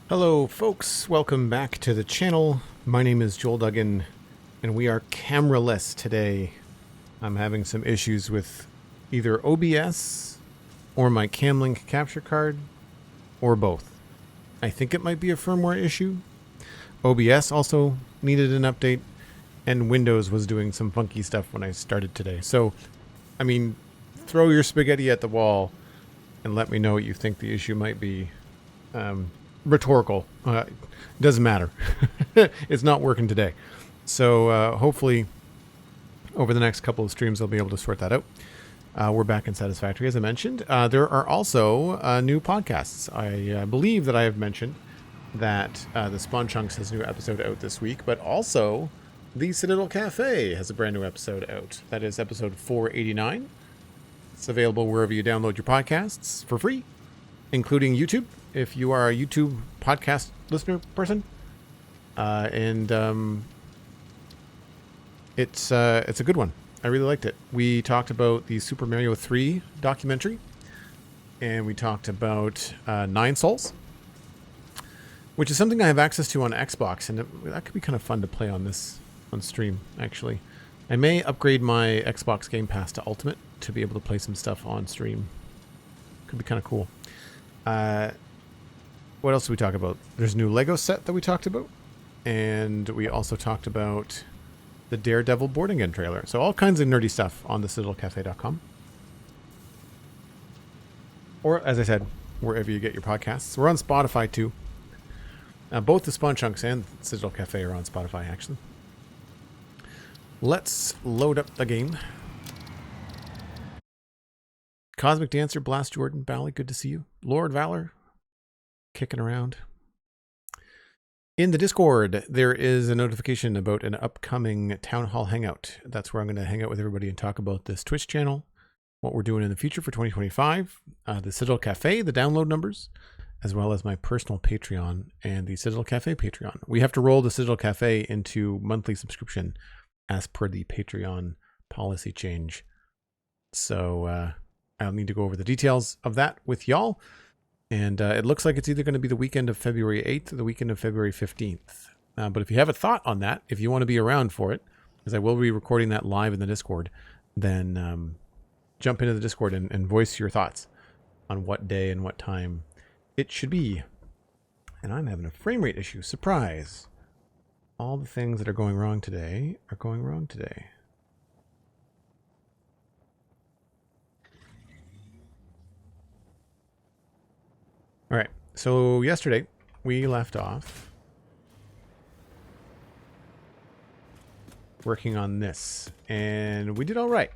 Hello folks, welcome back to the channel. My name is Joel Duggan and we are cameraless today. I'm having some issues with either OBS or my Camlink capture card or both. I think it might be a firmware issue. OBS also needed an update and Windows was doing some funky stuff when I started today. So, I mean, throw your spaghetti at the wall and let me know what you think the issue might be. Rhetorical. Doesn't matter. It's not working today. So hopefully over the next couple of streams I'll be able to sort that out. We're back in Satisfactory, as I mentioned. There are also new podcasts. I believe that I have mentioned that the Spawn Chunks has a new episode out this week, but also the Citadel Cafe has a brand new episode out. That is episode 489. It's available wherever you download your podcasts for free, including YouTube, if you are a YouTube podcast listener person. It's a good one. I really liked it. We talked about the Super Mario 3 documentary, and we talked about Nine Souls, which is something I have access to on Xbox, and that could be kind of fun to play on stream, actually. I may upgrade my Xbox Game Pass to Ultimate to be able to play some stuff on stream. Could be kind of cool. What else did we talk about? There's a new Lego set that we talked about. And we also talked about the Daredevil boarding game trailer. So all kinds of nerdy stuff on the CitadelCafe.com. Or, as I said, wherever you get your podcasts. We're on Spotify, too. Both the Spawn Chunks and Citadel Cafe are on Spotify, actually. Let's load up the game. Cosmic Dancer, Blast Jordan, Bally, good to see you. Lord Valor, kicking around. In the Discord, there is a notification about an upcoming Town Hall Hangout. That's where I'm going to hang out with everybody and talk about this Twitch channel, what we're doing in the future for 2025, the Citadel Cafe, the download numbers, as well as my personal Patreon and the Citadel Cafe Patreon. We have to roll the Citadel Cafe into monthly subscription as per the Patreon policy change. So I'll need to go over the details of that with y'all. And it looks like it's either going to be the weekend of February 8th or the weekend of February 15th. But if you have a thought on that, if you want to be around for it, because I will be recording that live in the Discord, then jump into the Discord and voice your thoughts on what day and what time it should be. And I'm having a frame rate issue. Surprise! All the things that are going wrong today are going wrong today. All right, so yesterday we left off working on this, and we did all right.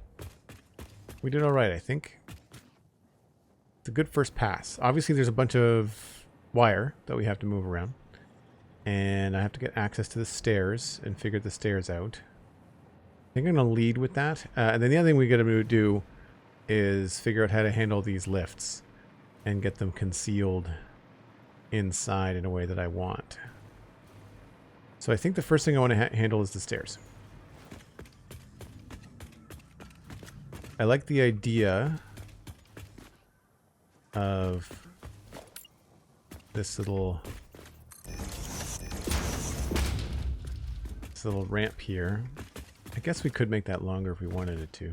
We did all right, I think. It's a good first pass. Obviously, there's a bunch of wire that we have to move around, and I have to get access to the stairs and figure the stairs out. I think I'm going to lead with that. And then the other thing we got to do is figure out how to handle these lifts and get them concealed inside in a way that I want. So I think the first thing I want to handle is the stairs. I like the idea of this little ramp here. I guess we could make that longer if we wanted it to.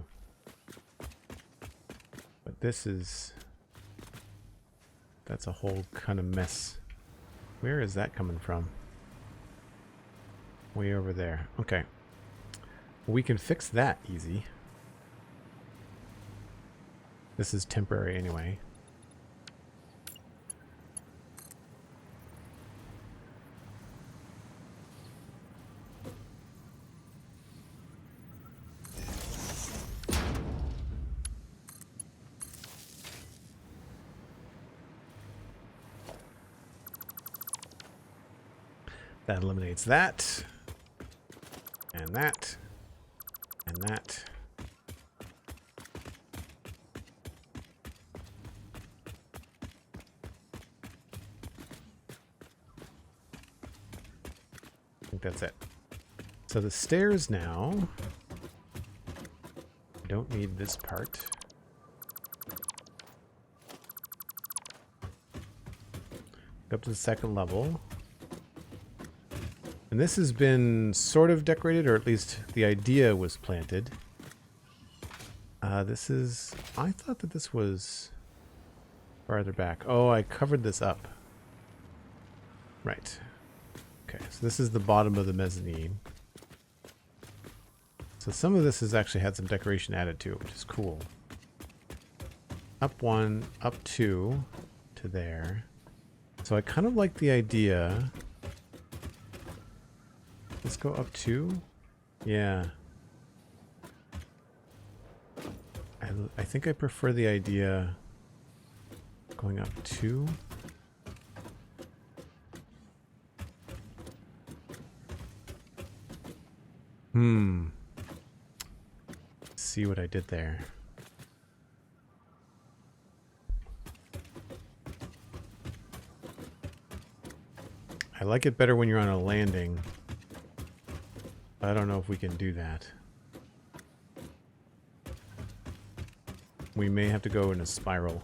But that's a whole kind of mess. Where is that coming from? Way over there. Okay. We can fix that easy. This is temporary anyway. That eliminates that, and that, and that. I think that's it. So the stairs now don't need this part. Up to the second level. And this has been sort of decorated, or at least the idea was planted. This is... I thought that this was farther back. Oh, I covered this up. Right. Okay, so this is the bottom of the mezzanine. So some of this has actually had some decoration added to it, which is cool. Up 1, up 2 to there. So I kind of like the idea. Let's go up 2. Yeah. I think I prefer the idea going up 2. Let's see what I did there. I like it better when you're on a landing. I don't know if we can do that. We may have to go in a spiral.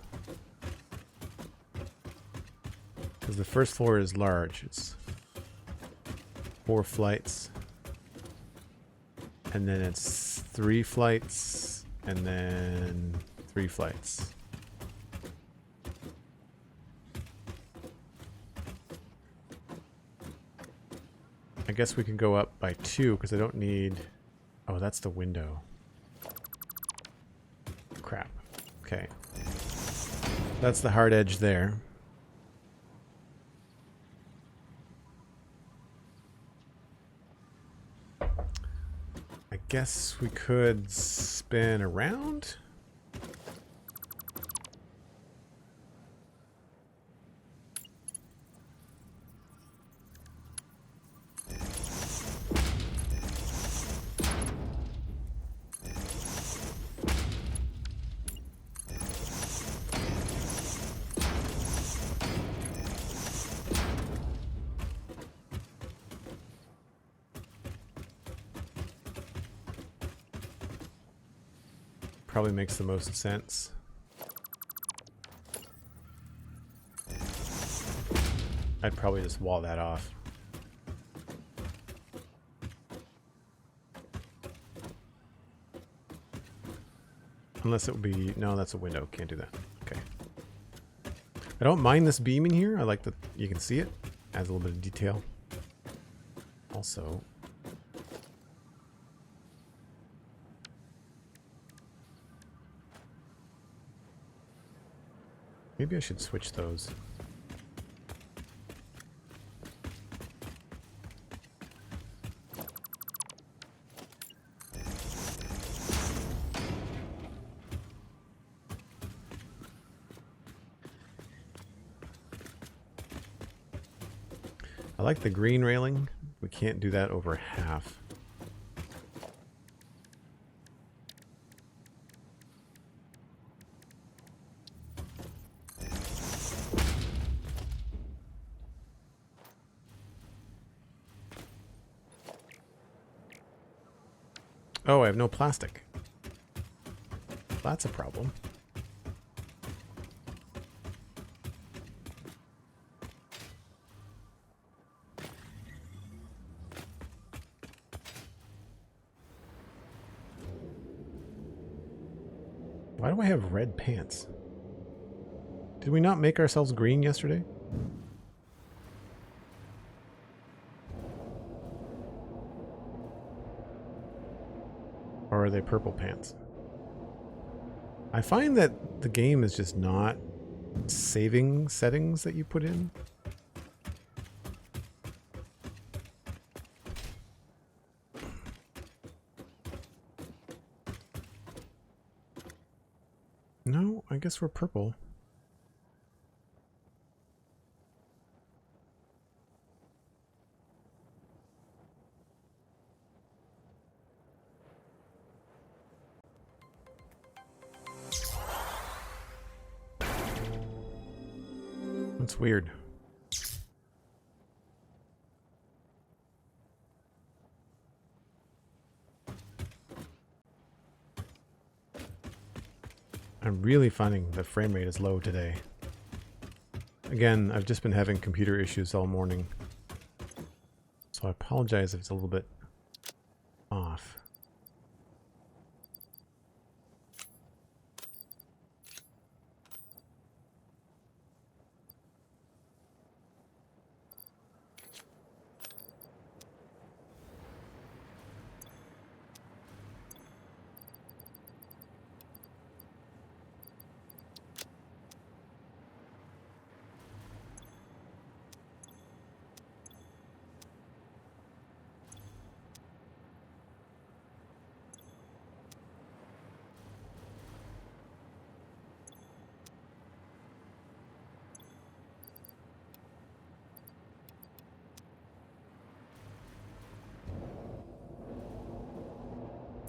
Because the first floor is large. It's 4 flights. And then it's 3 flights. And then 3 flights. I guess we can go up by 2 because I don't need... Oh, that's the window. Crap. Okay. That's the hard edge there. I guess we could spin around. Probably makes the most sense. I'd probably just wall that off. Unless it would be... No, that's a window. Can't do that. Okay. I don't mind this beam in here. I like that you can see it. Adds a little bit of detail. Also... Maybe I should switch those. I like the green railing. We can't do that over half. Oh, I have no plastic. That's a problem. Why do I have red pants? Did we not make ourselves green yesterday? Or are they purple pants? I find that the game is just not saving settings that you put in. No, I guess we're purple. That's weird. I'm really finding the frame rate is low today. Again, I've just been having computer issues all morning. So I apologize if it's a little bit off.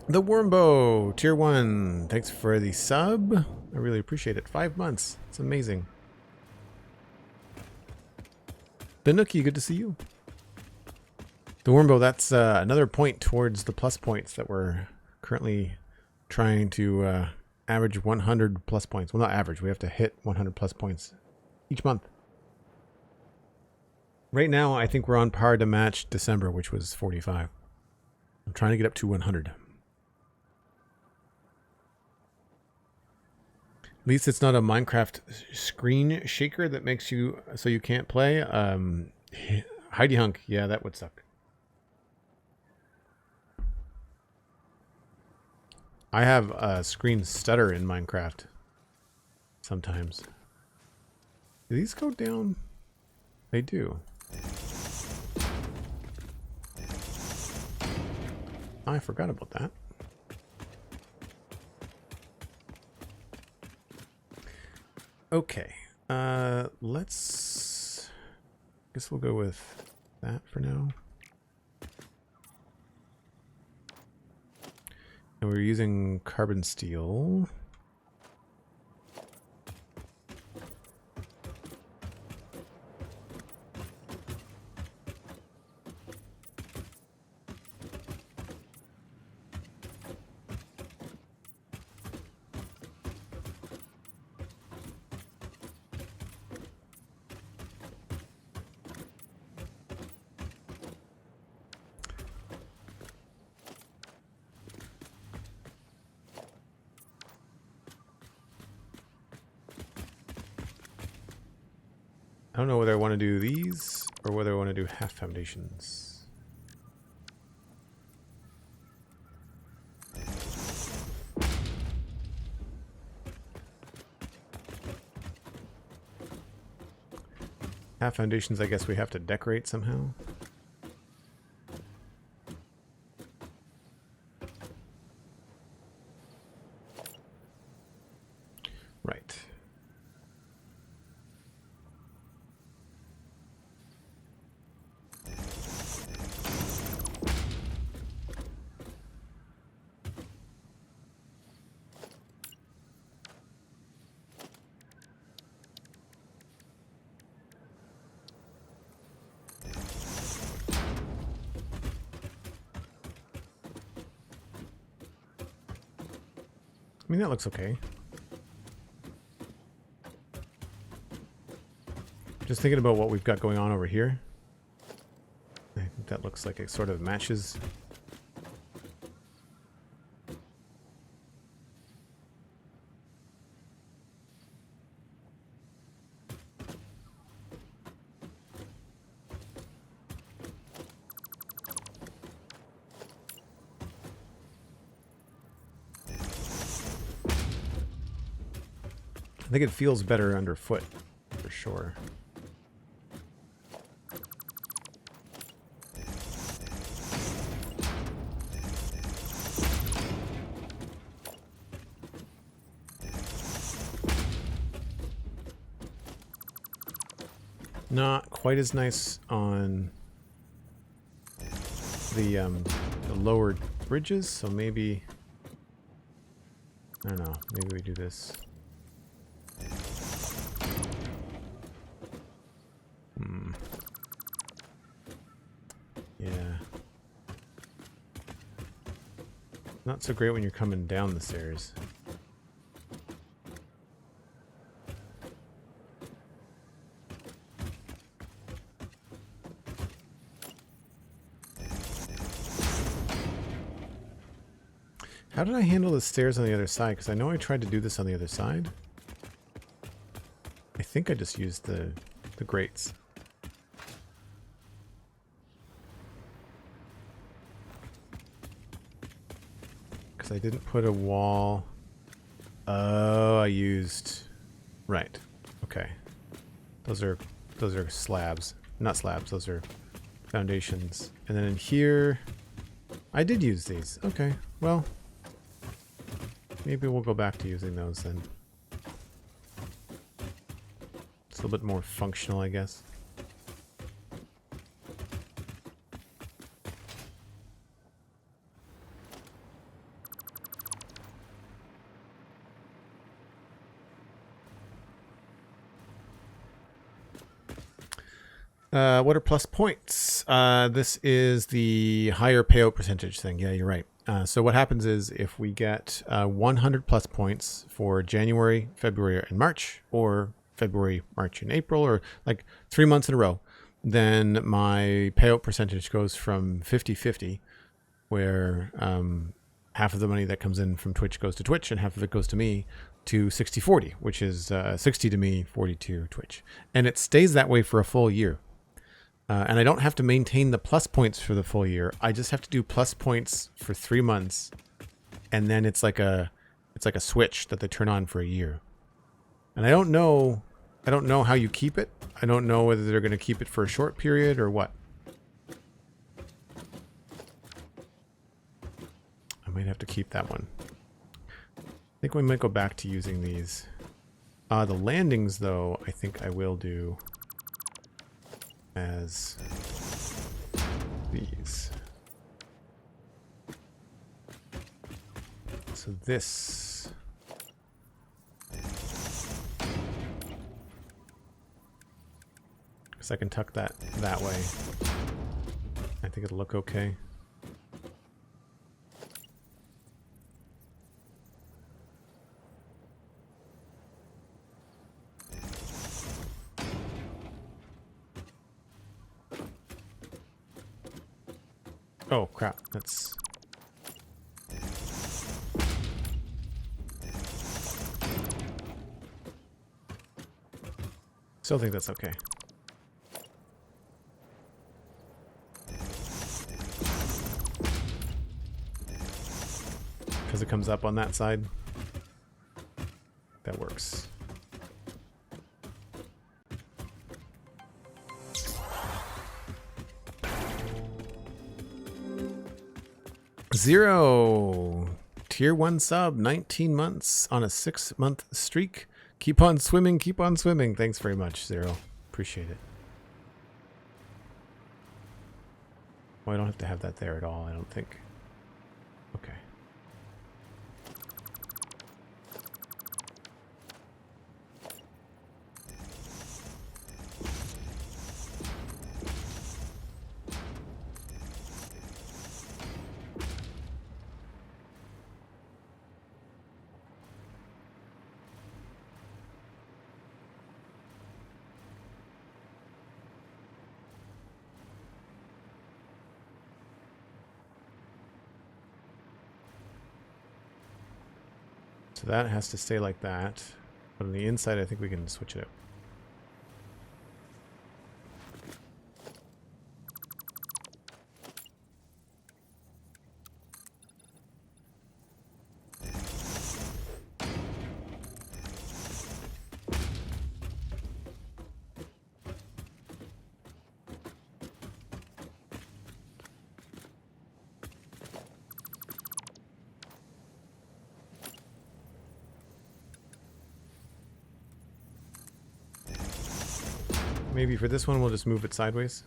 The Wormbow, tier 1. Thanks for the sub. I really appreciate it. 5 months. It's amazing. The Nookie, good to see you. The Wormbow, that's another point towards the plus points that we're currently trying to average 100 plus points. Well, not average. We have to hit 100 plus points each month. Right now, I think we're on par to match December, which was 45. I'm trying to get up to 100. At least it's not a Minecraft screen shaker that makes you so you can't play. Heidi Hunk, yeah, that would suck. I have a screen stutter in Minecraft sometimes. Do these go down? They do. I forgot about that. Okay, let's, guess we'll go with that for now. And we're using carbon steel. I don't know whether I want to do these or whether I want to do half foundations. Half foundations, I guess we have to decorate somehow. Right. I mean, that looks okay. Just thinking about what we've got going on over here. I think that looks like it sort of matches. I think it feels better underfoot, for sure. Not quite as nice on the lower bridges, so maybe, I don't know, maybe we do this. Yeah. Not so great when you're coming down the stairs. How did I handle the stairs on the other side? Because I know I tried to do this on the other side. I think I just used the grates. Because I didn't put a wall. Oh, I used... Right. Okay. Those are slabs. Not slabs, those are foundations. And then in here, I did use these. Okay, well, maybe we'll go back to using those then. It's a little bit more functional, I guess. What are plus points? This is the higher payout percentage thing. Yeah, you're right. So what happens is if we get 100 plus points for January, February, and March, or February, March, and April, or like 3 months in a row, then my payout percentage goes from 50-50, where half of the money that comes in from Twitch goes to Twitch and half of it goes to me, to 60-40, which is 60 to me, 40 to Twitch. And it stays that way for a full year. And I don't have to maintain the plus points for the full year. I just have to do plus points for 3 months, and then it's like a switch that they turn on for a year. And I don't know how you keep it. I don't know whether they're going to keep it for a short period or what. I might have to keep that one. I think we might go back to using these. The landings, though, I think I will do as these. So this, because I can tuck that way. I think it'll look okay. Oh crap, that's... Still think that's okay. Because it comes up on that side. That works. Zero. Tier 1 sub, 19 months on a 6-month streak. Keep on swimming, keep on swimming. Thanks very much, Zero. Appreciate it. Well, I don't have to have that there at all, I don't think. Okay. So that has to stay like that. But on the inside, I think we can switch it out. Maybe for this one, we'll just move it sideways.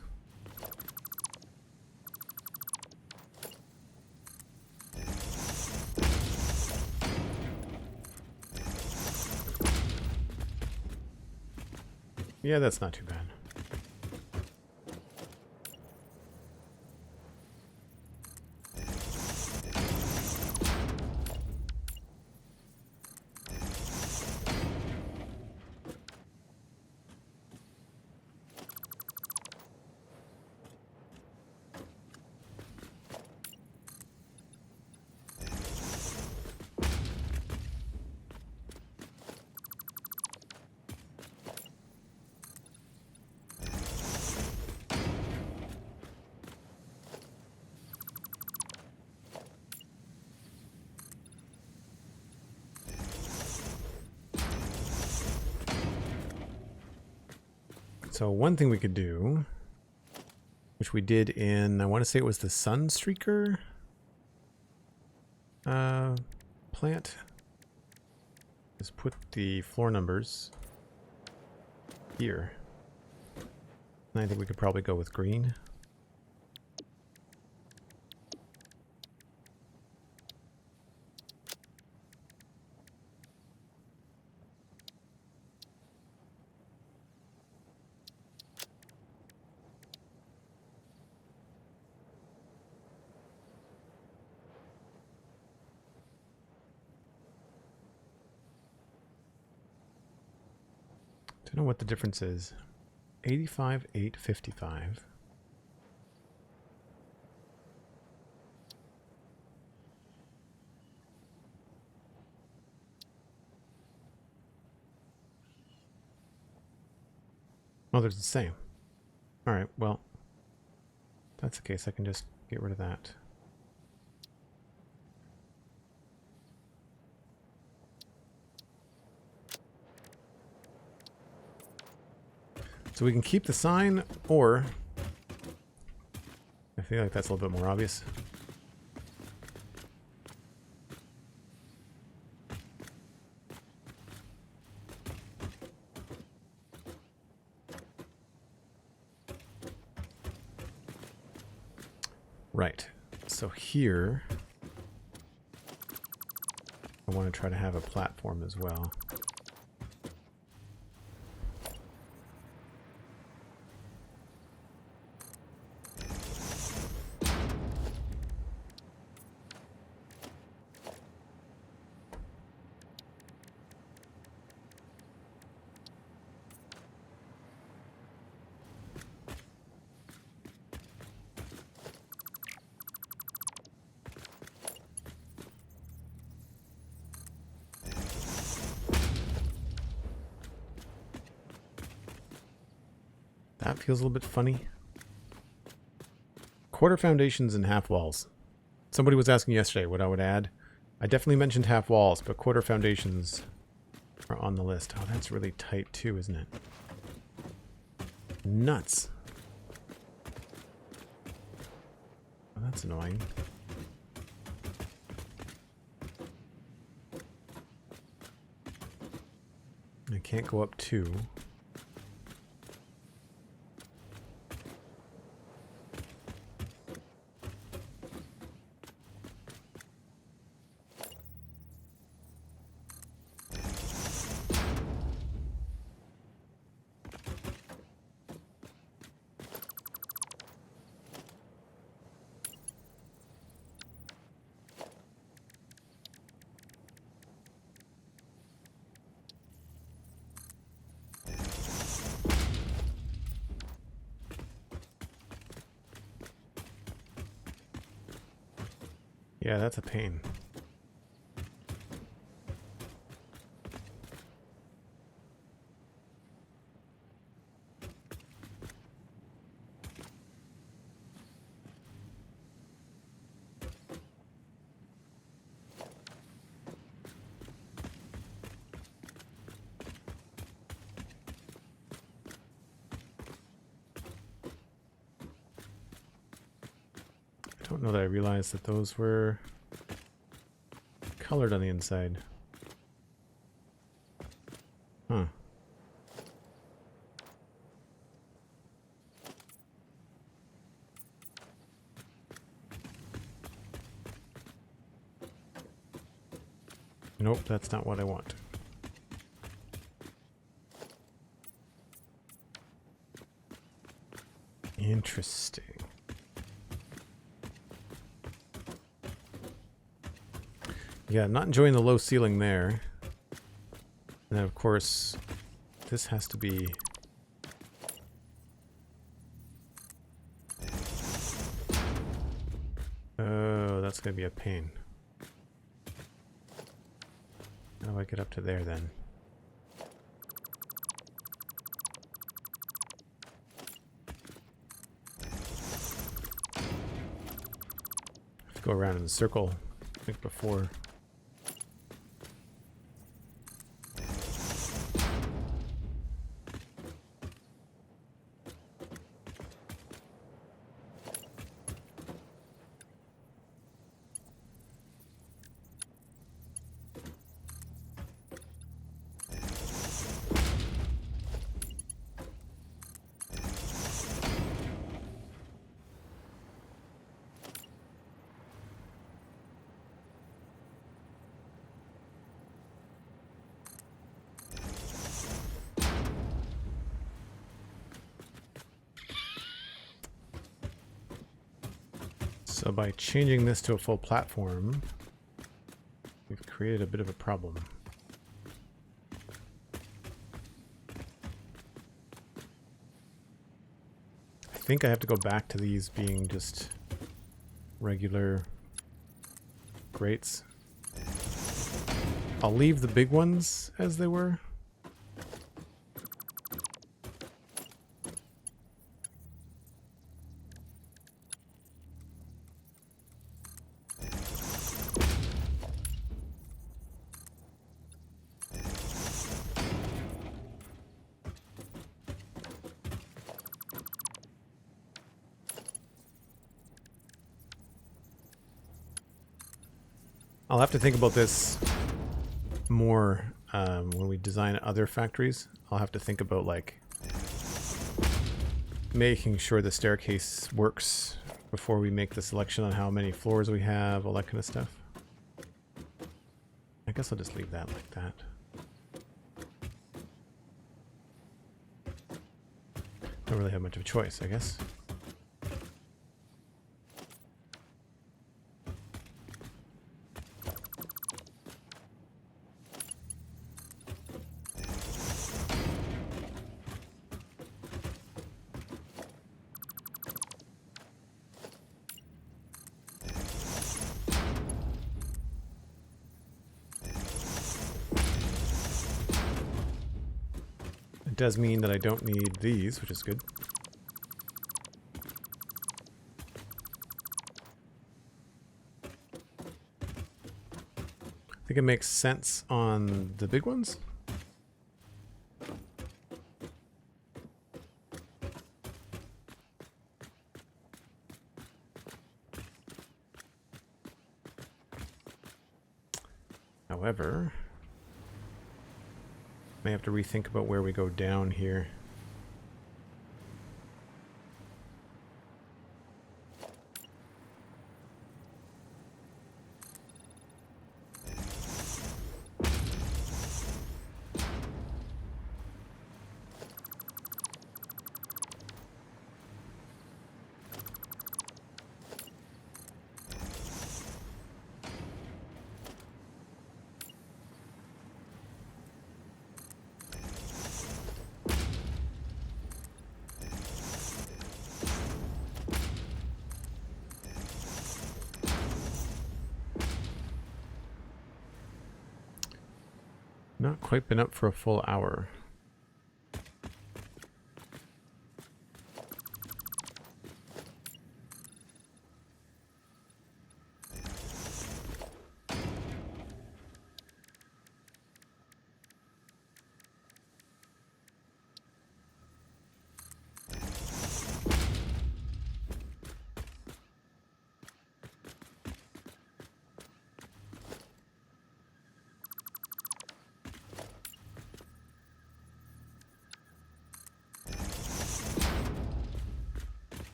Yeah, that's not too bad. So one thing we could do, which we did in, I want to say it was the Sunstreaker plant, is put the floor numbers here. And I think we could probably go with green. Don't know what the difference is. 85, 8, 55. Oh, they're the same. Alright, well, if that's the case, I can just get rid of that. So we can keep the sign, or I feel like that's a little bit more obvious. Right. So here, I want to try to have a platform as well. That feels a little bit funny. Quarter foundations and half walls. Somebody was asking yesterday what I would add. I definitely mentioned half walls, but quarter foundations are on the list. Oh, that's really tight too, isn't it? Nuts. Oh, that's annoying. I can't go up 2. Yeah, that's a pain. I don't know that I realized that those were colored on the inside. Huh. Nope, that's not what I want. Interesting. Yeah, not enjoying the low ceiling there. And then, of course, this has to be... Oh, that's going to be a pain. How do I get up to there, then? Go around in a circle, like before. So by changing this to a full platform, we've created a bit of a problem. I think I have to go back to these being just regular grates. I'll leave the big ones as they were. I'll have to think about this more when we design other factories. I'll have to think about like making sure the staircase works before we make the selection on how many floors we have, all that kind of stuff. I guess I'll just leave that like that. Don't really have much of a choice, I guess. Does mean that I don't need these, which is good. I think it makes sense on the big ones. However, may have to rethink about where we go down here. Not quite been up for a full hour.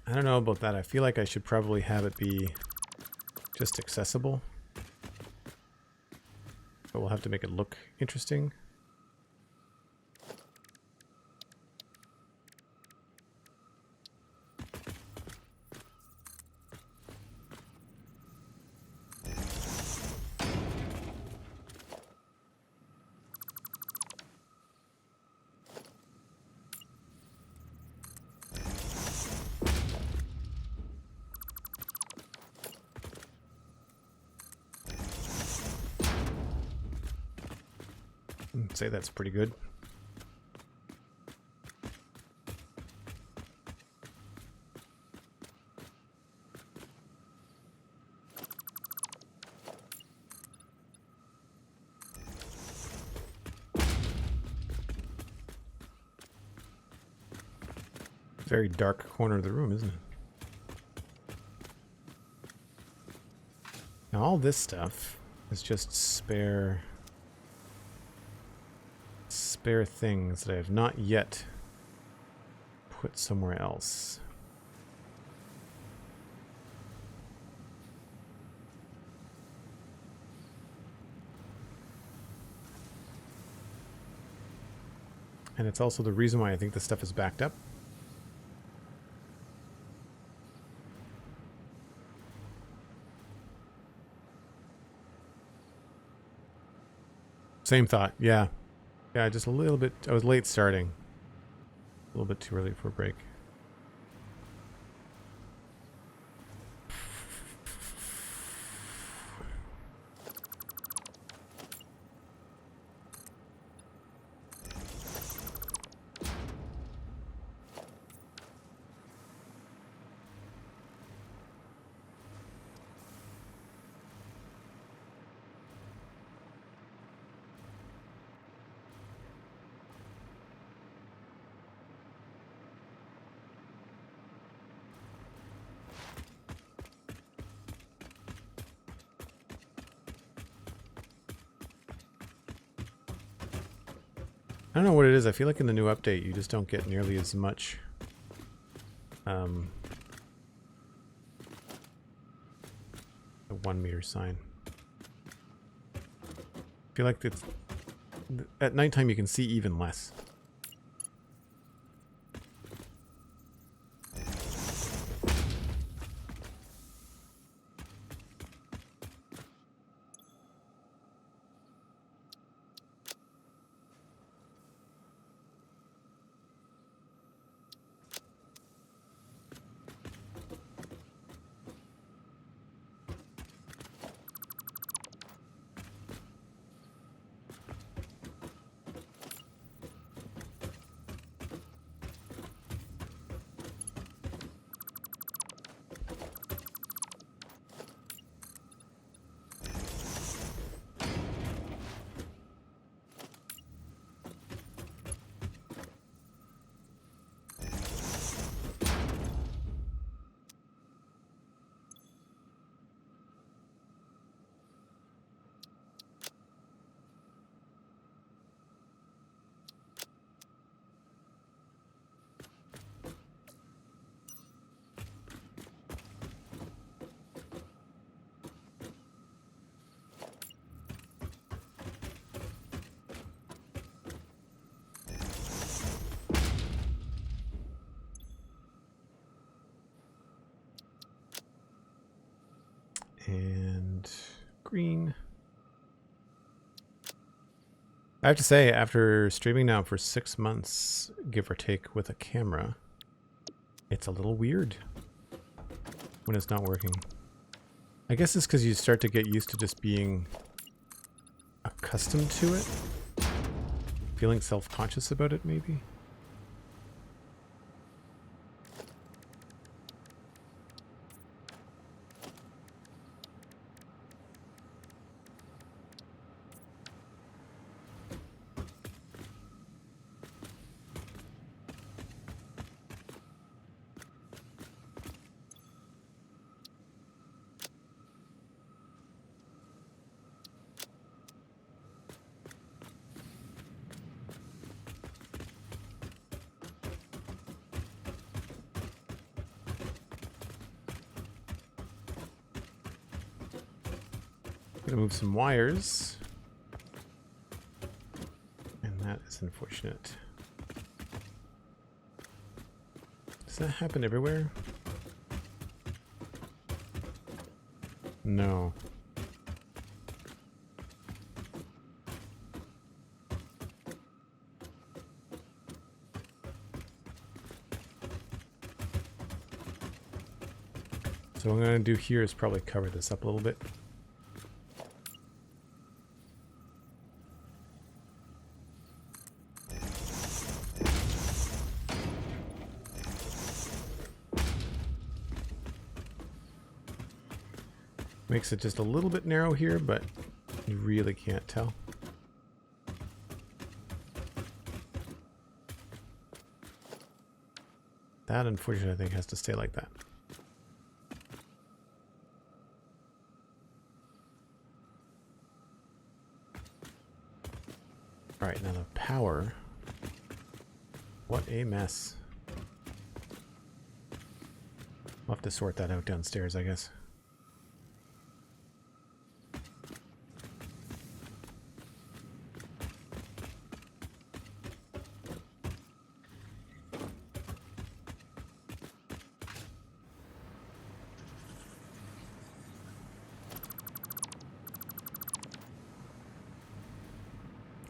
I don't know about that. I feel like I should probably have it be just accessible. But we'll have to make it look interesting. I'd say that's pretty good. Very dark corner of the room, isn't it? Now all this stuff is just spare things that I have not yet put somewhere else. And it's also the reason why I think this stuff is backed up. Same thought. Yeah. Yeah, just a little bit. I was late starting. A little bit too early for a break. I don't know what it is. I feel like in the new update, you just don't get nearly as much. The 1 meter sign. I feel like it's at nighttime you can see even less. And green. I have to say, after streaming now for 6 months, give or take, with a camera, it's a little weird when it's not working. I guess it's because you start to get used to just being accustomed to it. Feeling self-conscious about it, maybe? Gonna move some wires. And that is unfortunate. Does that happen everywhere? No. So what I'm gonna do here is probably cover this up a little bit. Makes it just a little bit narrow here, but you really can't tell. That, unfortunately, I think has to stay like that. All right, now the power. What a mess. I'll have to sort that out downstairs, I guess.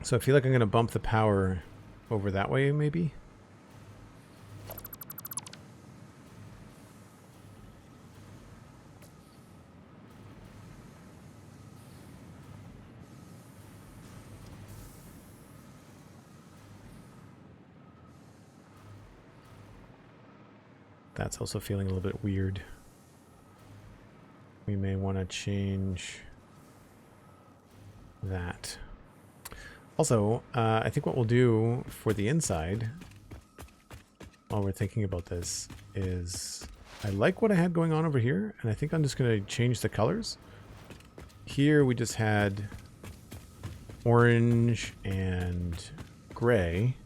So I feel like I'm going to bump the power over that way, maybe. That's also feeling a little bit weird. We may want to change that. Also, I think what we'll do for the inside, while we're thinking about this, is I like what I had going on over here, and I think I'm just going to change the colors. Here we just had orange and gray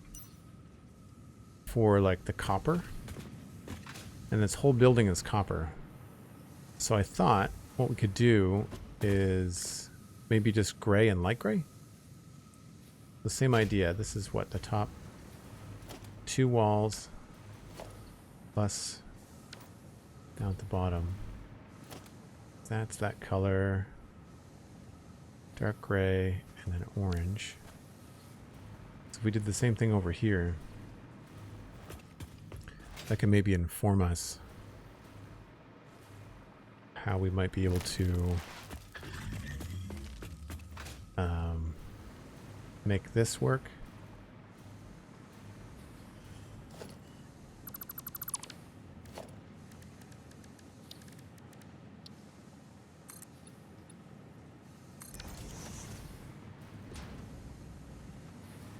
for like the copper, and this whole building is copper. So I thought what we could do is maybe just gray and light gray. The same idea. This is what the top two walls plus down at the bottom. That's that color. Dark gray and then orange. So if we did the same thing over here, that can maybe inform us how we might be able to make this work.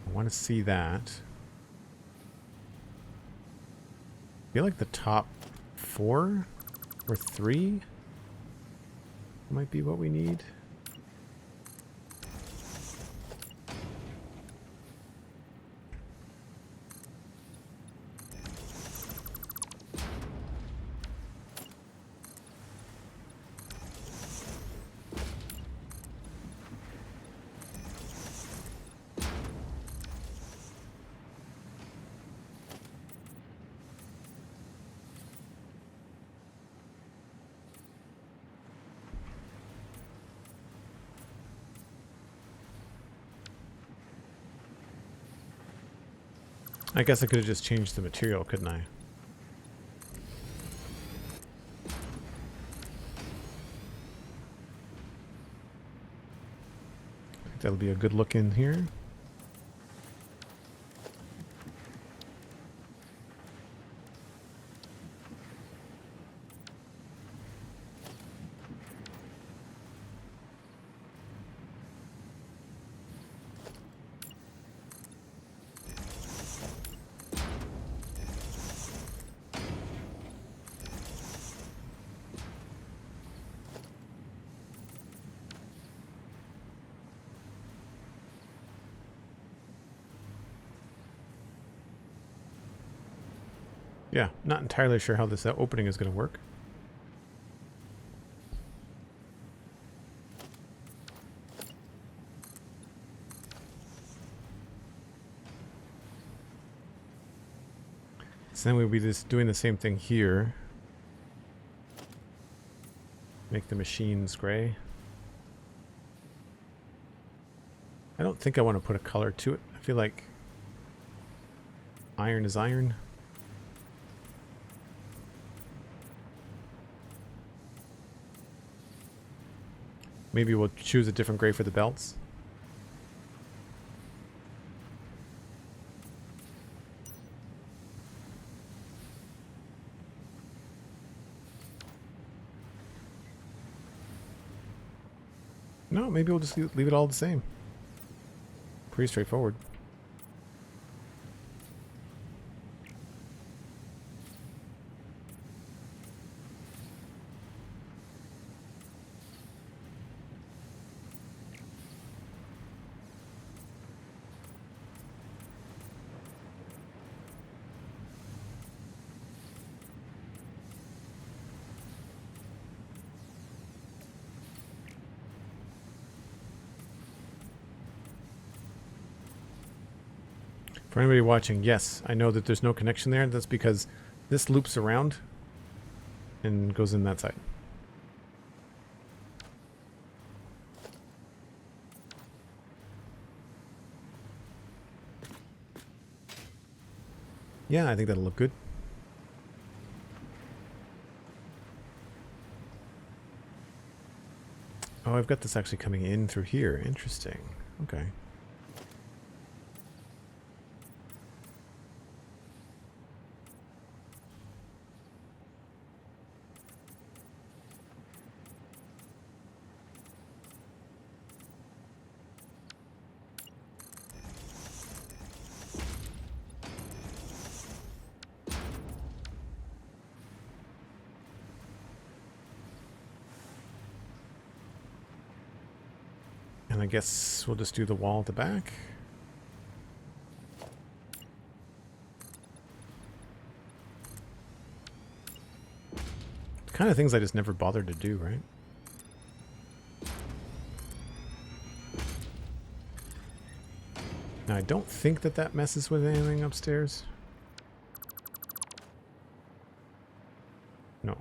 I want to see that. I feel like the top 4 or 3 might be what we need. I guess I could have just changed the material, couldn't I? I think that'll be a good look in here. Yeah, not entirely sure how this opening is going to work. So then we'll be just doing the same thing here. Make the machines gray. I don't think I want to put a color to it. I feel like iron is iron. Maybe we'll choose a different gray for the belts. No, maybe we'll just leave it all the same. Pretty straightforward. For anybody watching, yes, I know that there's no connection there. That's because this loops around and goes in that side. Yeah, I think that'll look good. Oh, I've got this actually coming in through here. Interesting. Okay. And I guess we'll just do the wall at the back. The kind of things I just never bothered to do, right? Now, I don't think that that messes with anything upstairs. No.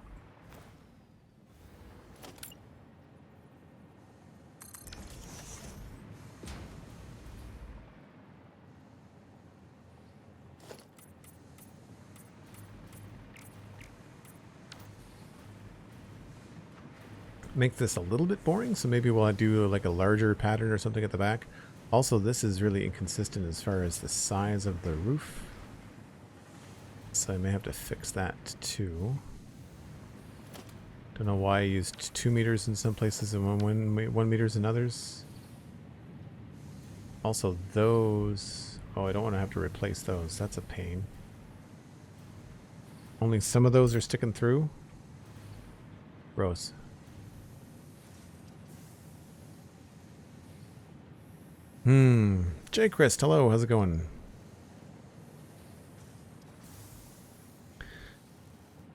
Make this a little bit boring, so maybe we'll do like a larger pattern or something at the back. Also, this is really inconsistent as far as the size of the roof, so I may have to fix that too. Don't know why I used 2 meters in some places and 1 meters in others. Also, those... Oh, I don't want to have to replace those. That's a pain. Only some of those are sticking through. Gross. J. Chris, hello, how's it going?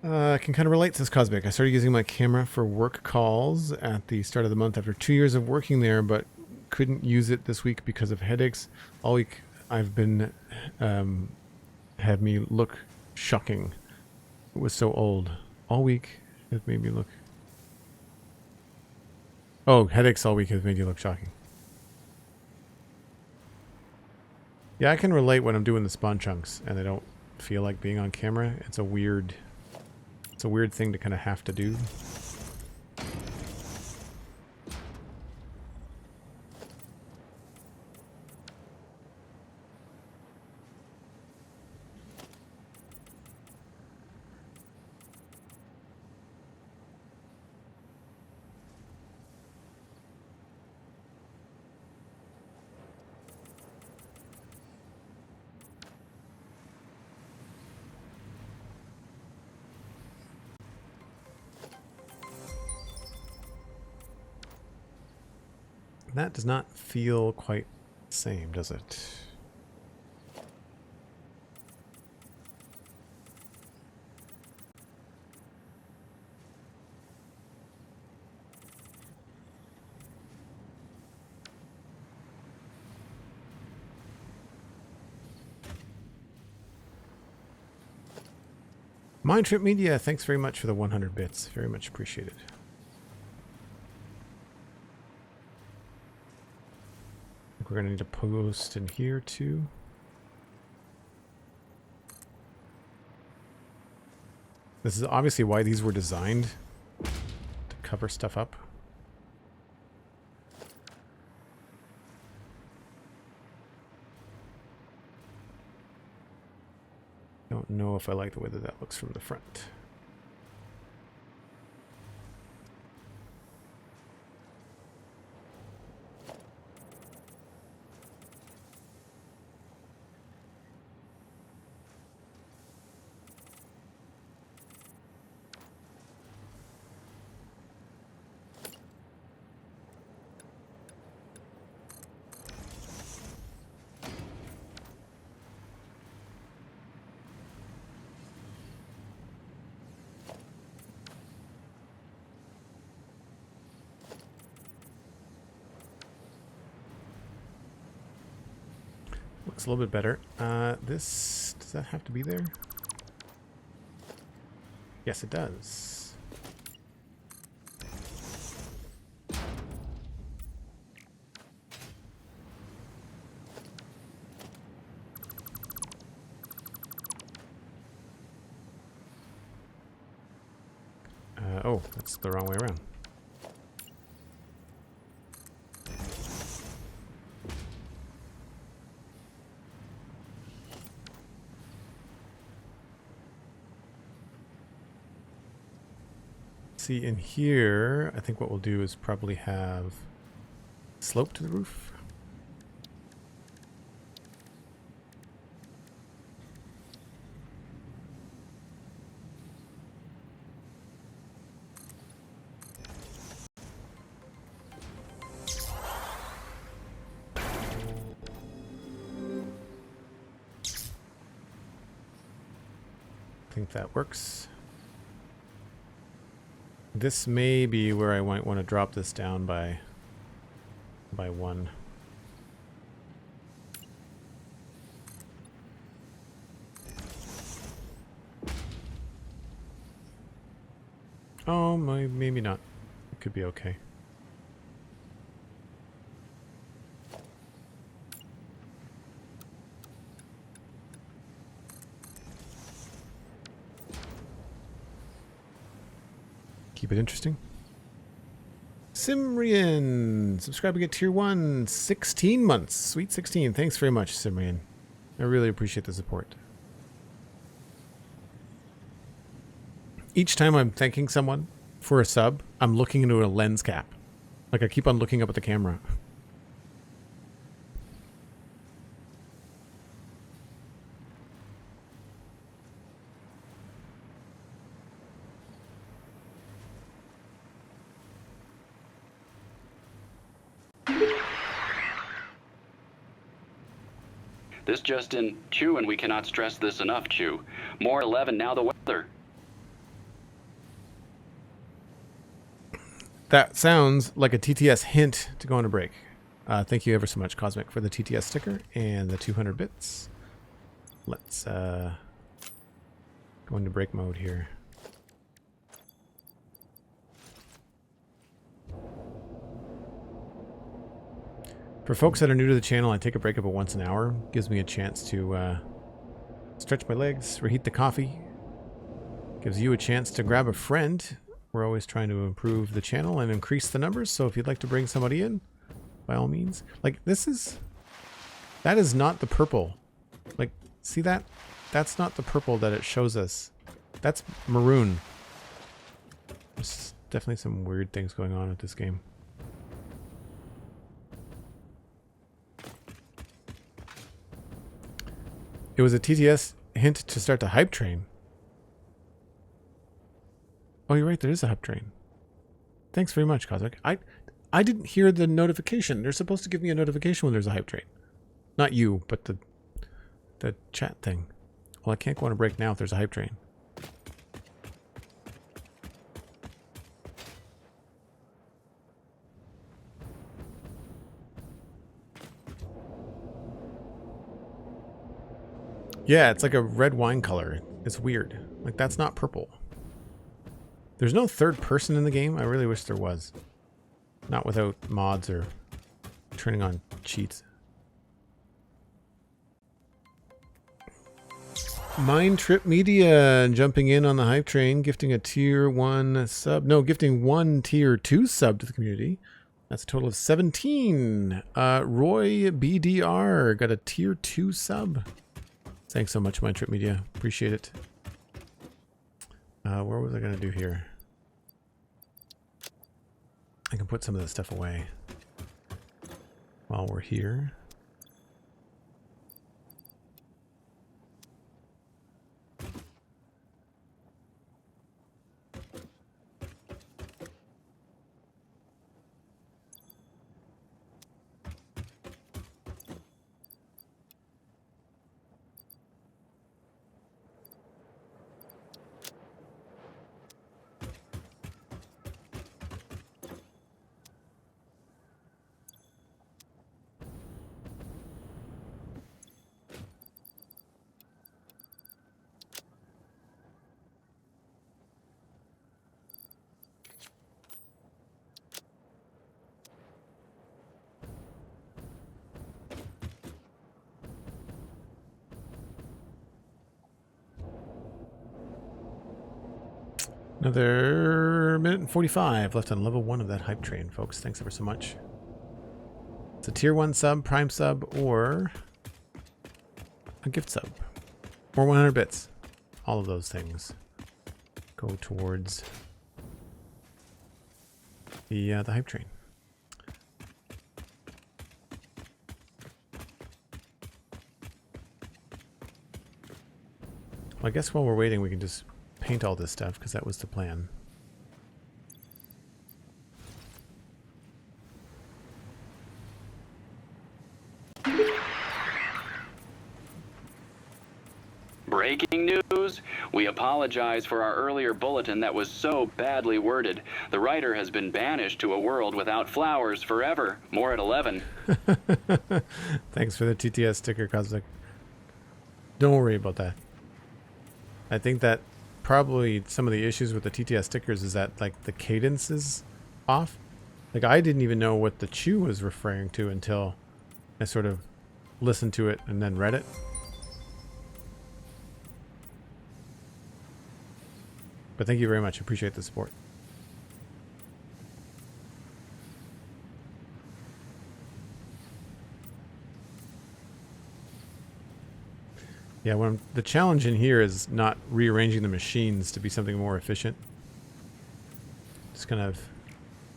I can kind of relate, says Cosmic. I started using my camera for work calls at the start of the month after 2 years of working there, but couldn't use it this week because of headaches. All week I've been, had me look shocking. It was so old. All week it made me look... Oh, headaches all week has made you look shocking. Yeah, I can relate when I'm doing the spawn chunks and I don't feel like being on camera. It's a weird thing to kind of have to do. That does not feel quite the same, does it? MindTripMedia, thanks very much for the 100 bits. Very much appreciated. We're going to need a post in here too. This is obviously why these were designed, to cover stuff up. Don't know if I like the way that looks from the front. Looks a little bit better. This, does that have to be there? Yes, it does. Oh, that's the wrong way around. See, in here, I think what we'll do is probably have slope to the roof. I think that works. This may be where I might want to drop this down by one. Oh, maybe not. It could be okay. Keep it interesting. Simrian, subscribing at tier 1, 16 months. Sweet 16. Thanks very much, Simrian. I really appreciate the support. Each time I'm thanking someone for a sub, I'm looking into a lens cap. Like I keep on looking up at the camera. This just in, Chew, and we cannot stress this enough, Chew. More 11 now the weather. That sounds like a TTS hint to go on a break. Thank you ever so much, Cosmic, for the TTS sticker and the 200 bits. Let's go into break mode here. For folks that are new to the channel, I take a break about once an hour. Gives me a chance to stretch my legs, reheat the coffee. Gives you a chance to grab a friend. We're always trying to improve the channel and increase the numbers, so if you'd like to bring somebody in, by all means. Like, that is not the purple. Like, see that? That's not the purple that it shows us. That's maroon. There's definitely some weird things going on with this game. It was a TTS hint to start the hype train. Oh, you're right. There is a hype train. Thanks very much, Cosmic. I didn't hear the notification. They're supposed to give me a notification when there's a hype train. Not you, but the chat thing. Well, I can't go on a break now if there's a hype train. Yeah, it's like a red wine color. It's weird. Like, that's not purple. There's no third person in the game. I really wish there was. Not without mods or turning on cheats. MindTripMedia jumping in on the hype train, gifting a tier 1 sub. No, gifting 1 tier 2 sub to the community. That's a total of 17. Roy BDR got a tier 2 sub. Thanks so much, MindTripMedia. Appreciate it. Where was I going to do here? I can put some of this stuff away while we're here. Another minute and 45 left on level 1 of that hype train, folks. Thanks ever so much. It's a tier 1 sub, prime sub, or a gift sub. Or 100 bits. All of those things go towards the hype train. Well, I guess while we're waiting, we can just paint all this stuff, because that was the plan. Breaking news! We apologize for our earlier bulletin that was so badly worded. The writer has been banished to a world without flowers forever. More at 11. Thanks for the TTS sticker, Cosmic. Don't worry about that. I think that probably some of the issues with the TTS stickers is that, like, the cadence is off. Like, I didn't even know what the chew was referring to until I sort of listened to it and then read it. But thank you very much. Appreciate the support. Yeah, the challenge in here is not rearranging the machines to be something more efficient. Just kind of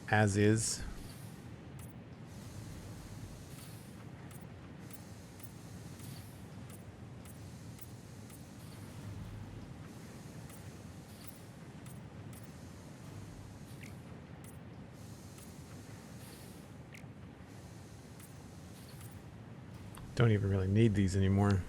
as is. Don't even really need these anymore.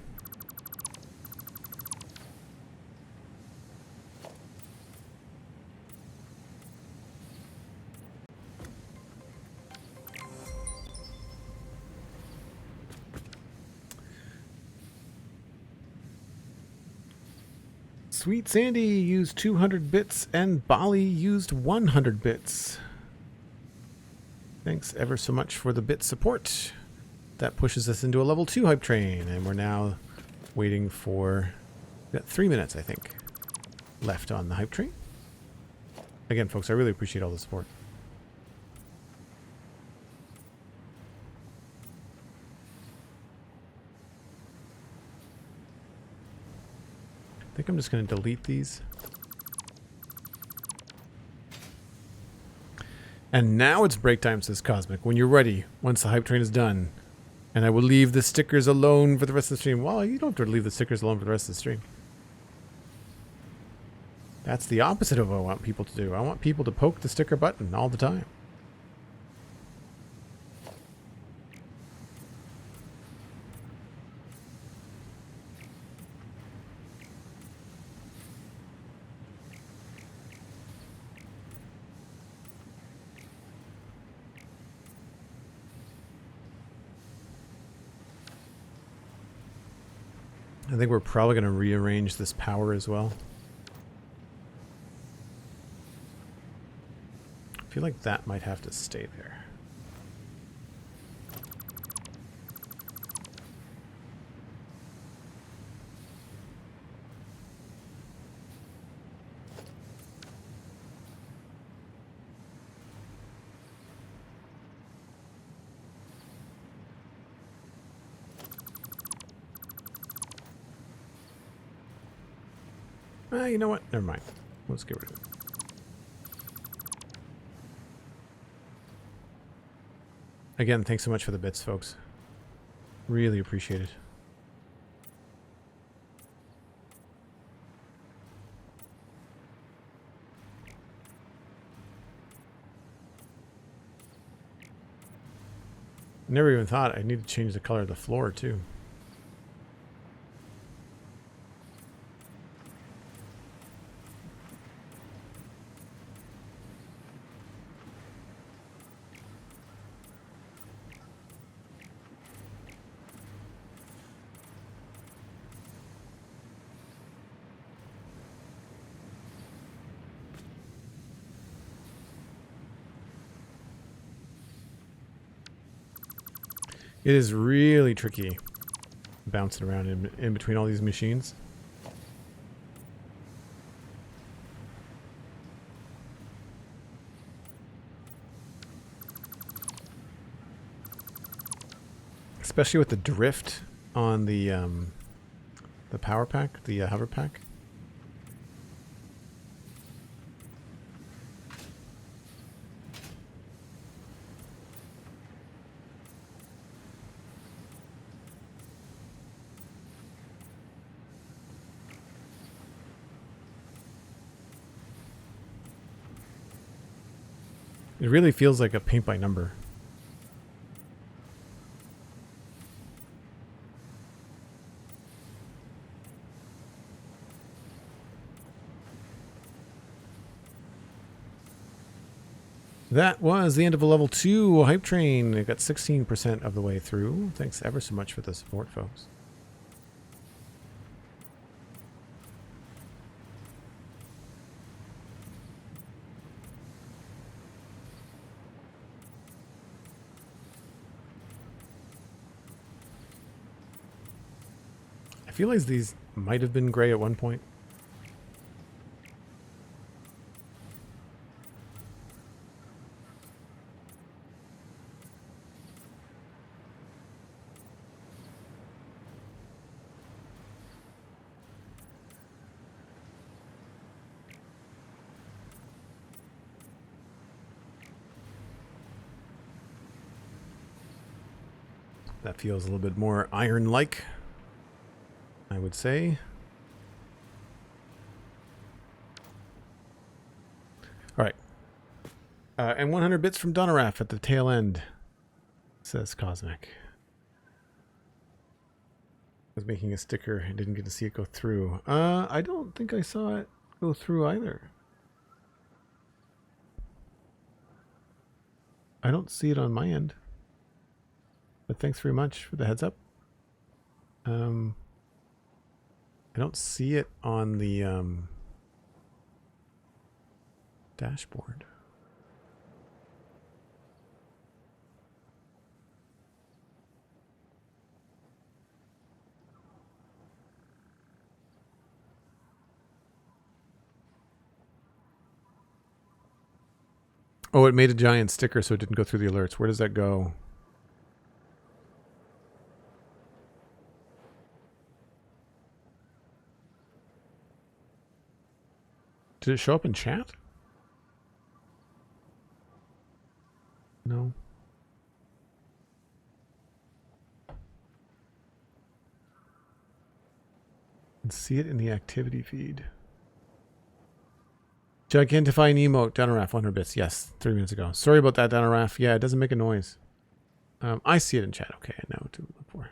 SweetSandi used 200 bits and Bali used 100 bits. Thanks ever so much for the bit support. That pushes us into a level 2 hype train, and we're now waiting for, we got 3 minutes, I think, left on the hype train. Again, folks, I really appreciate all the support. I think I'm just going to delete these. And now it's break time, says Cosmic. When you're ready, once the hype train is done. And I will leave the stickers alone for the rest of the stream. Well, you don't have to leave the stickers alone for the rest of the stream. That's the opposite of what I want people to do. I want people to poke the sticker button all the time. I think we're probably going to rearrange this power as well. I feel like that might have to stay there. You know what? Never mind. Let's get rid of it. Again, thanks so much for the bits, folks. Really appreciate it. Never even thought I need to change the color of the floor, too. It is really tricky bouncing around in between all these machines. Especially with the drift on the power pack, the hover pack. It really feels like a paint by number. That was the end of a level 2 hype train. It got 16% of the way through. Thanks ever so much for the support, folks. I feel like these might have been gray at one point. That feels a little bit more iron-like, I would say. All right. And 100 bits from Donaraf at the tail end, says Cosmic. I was making a sticker and didn't get to see it go through. I don't think I saw it go through either. I don't see it on my end. But thanks very much for the heads up. I don't see it on the dashboard. Oh, it made a giant sticker so it didn't go through the alerts. Where does that go? Did it show up in chat? No. And see it in the activity feed. Gigantifying emote, Donaraf, 100 bits. Yes, 3 minutes ago. Sorry about that, Donaraf. Yeah, it doesn't make a noise. I see it in chat. Okay, I know what to look for.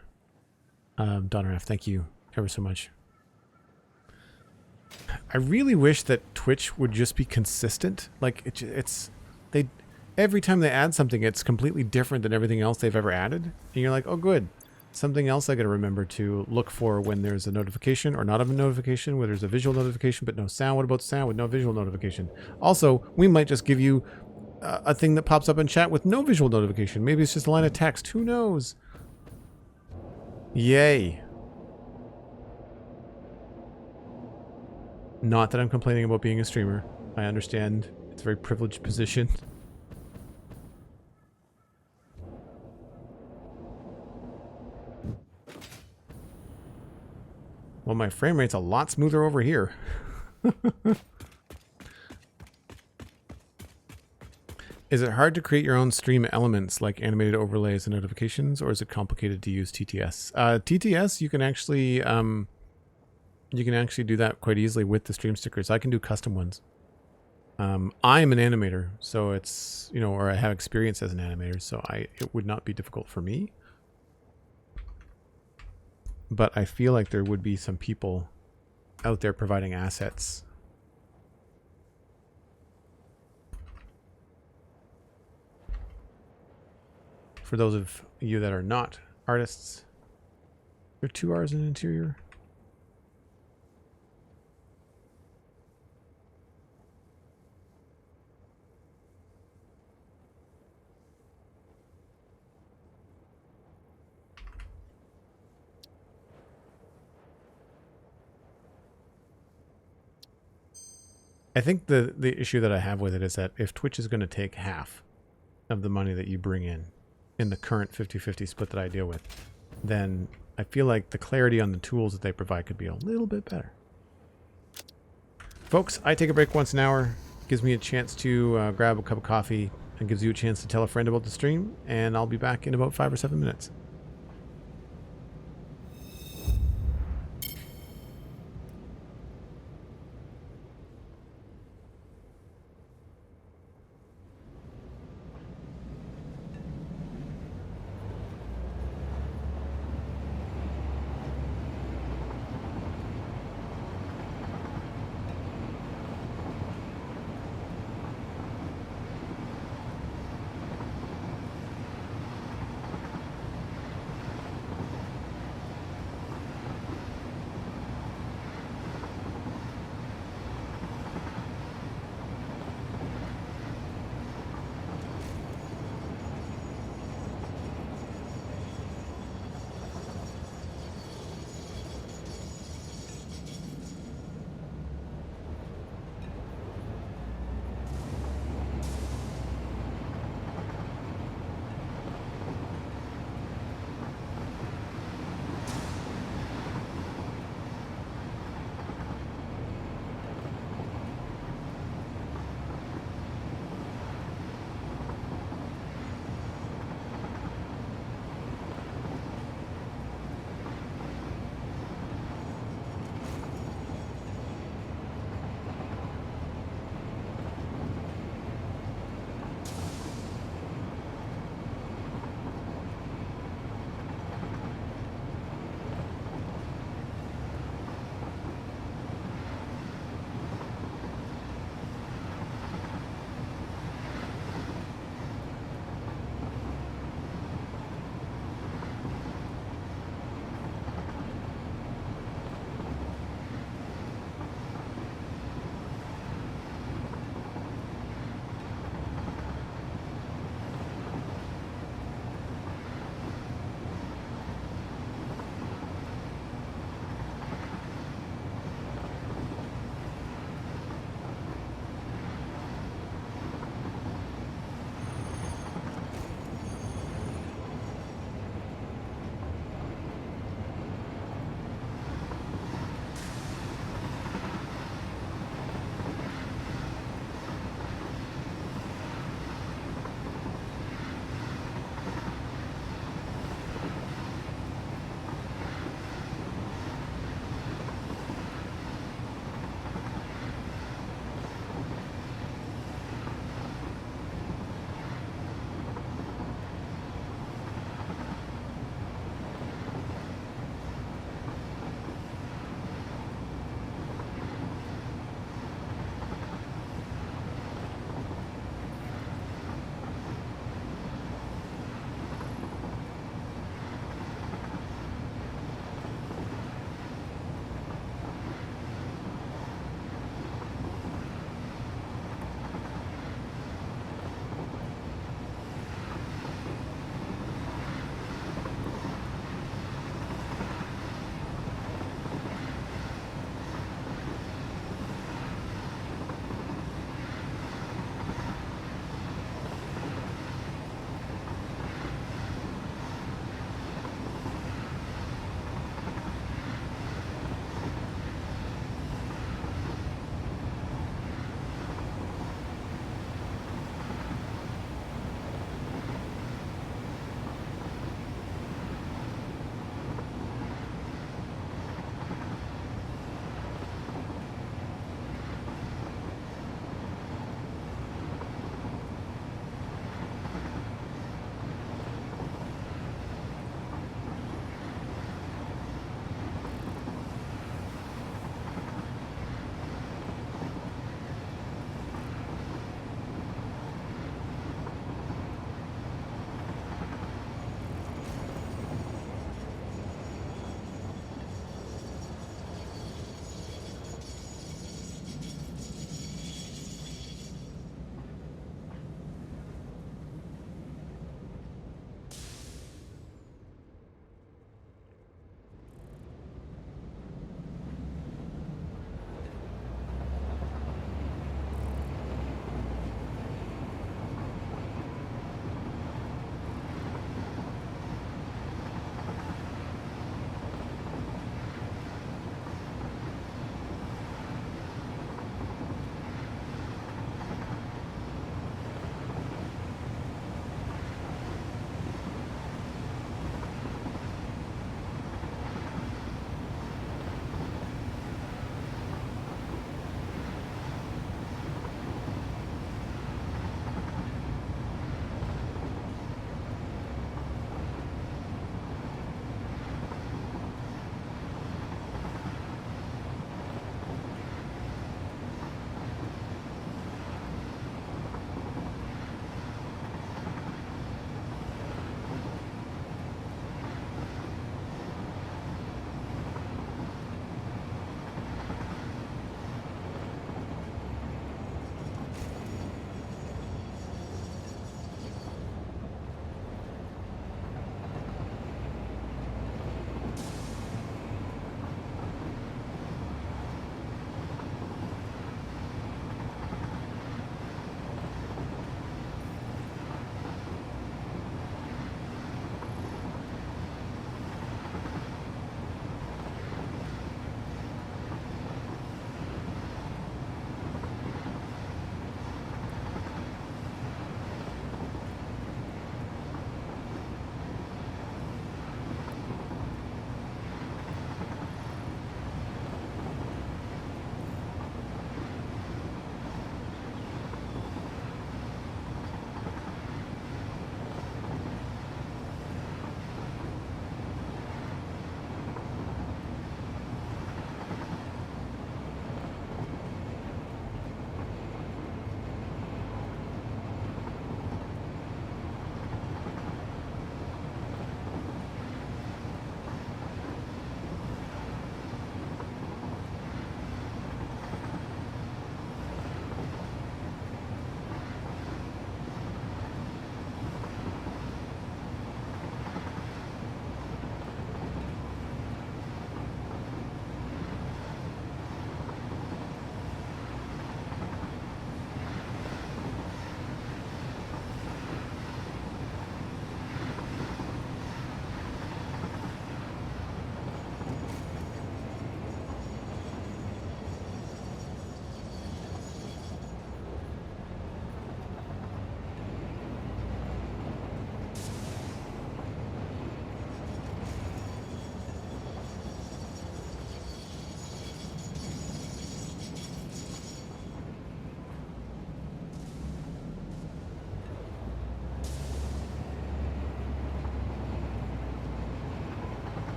Donaraf, thank you ever so much. I really wish that Twitch would just be consistent. Like they every time they add something, it's completely different than everything else they've ever added. And you're like, oh, good. Something else I got to remember to look for when there's a notification or not of a notification, where there's a visual notification but no sound. What about sound with no visual notification? Also, we might just give you a thing that pops up in chat with no visual notification. Maybe it's just a line of text. Who knows? Yay. Not that I'm complaining about being a streamer. I understand it's a very privileged position. Well, my frame rate's a lot smoother over here. Is it hard to create your own stream elements like animated overlays and notifications, or is it complicated to use TTS? TTS, you can actually do that quite easily with the stream stickers. I can do custom ones. I'm an animator, so it's, you know, or I have experience as an animator, so it would not be difficult for me. But I feel like there would be some people out there providing assets. For those of you that are not artists, there are 2 R's in interior. I think the issue that I have with it is that if Twitch is going to take half of the money that you bring in the current 50-50 split that I deal with, then I feel like the clarity on the tools that they provide could be a little bit better. Folks, I take a break once an hour. Gives me a chance to grab a cup of coffee and gives you a chance to tell a friend about the stream. And I'll be back in about 5 or 7 minutes.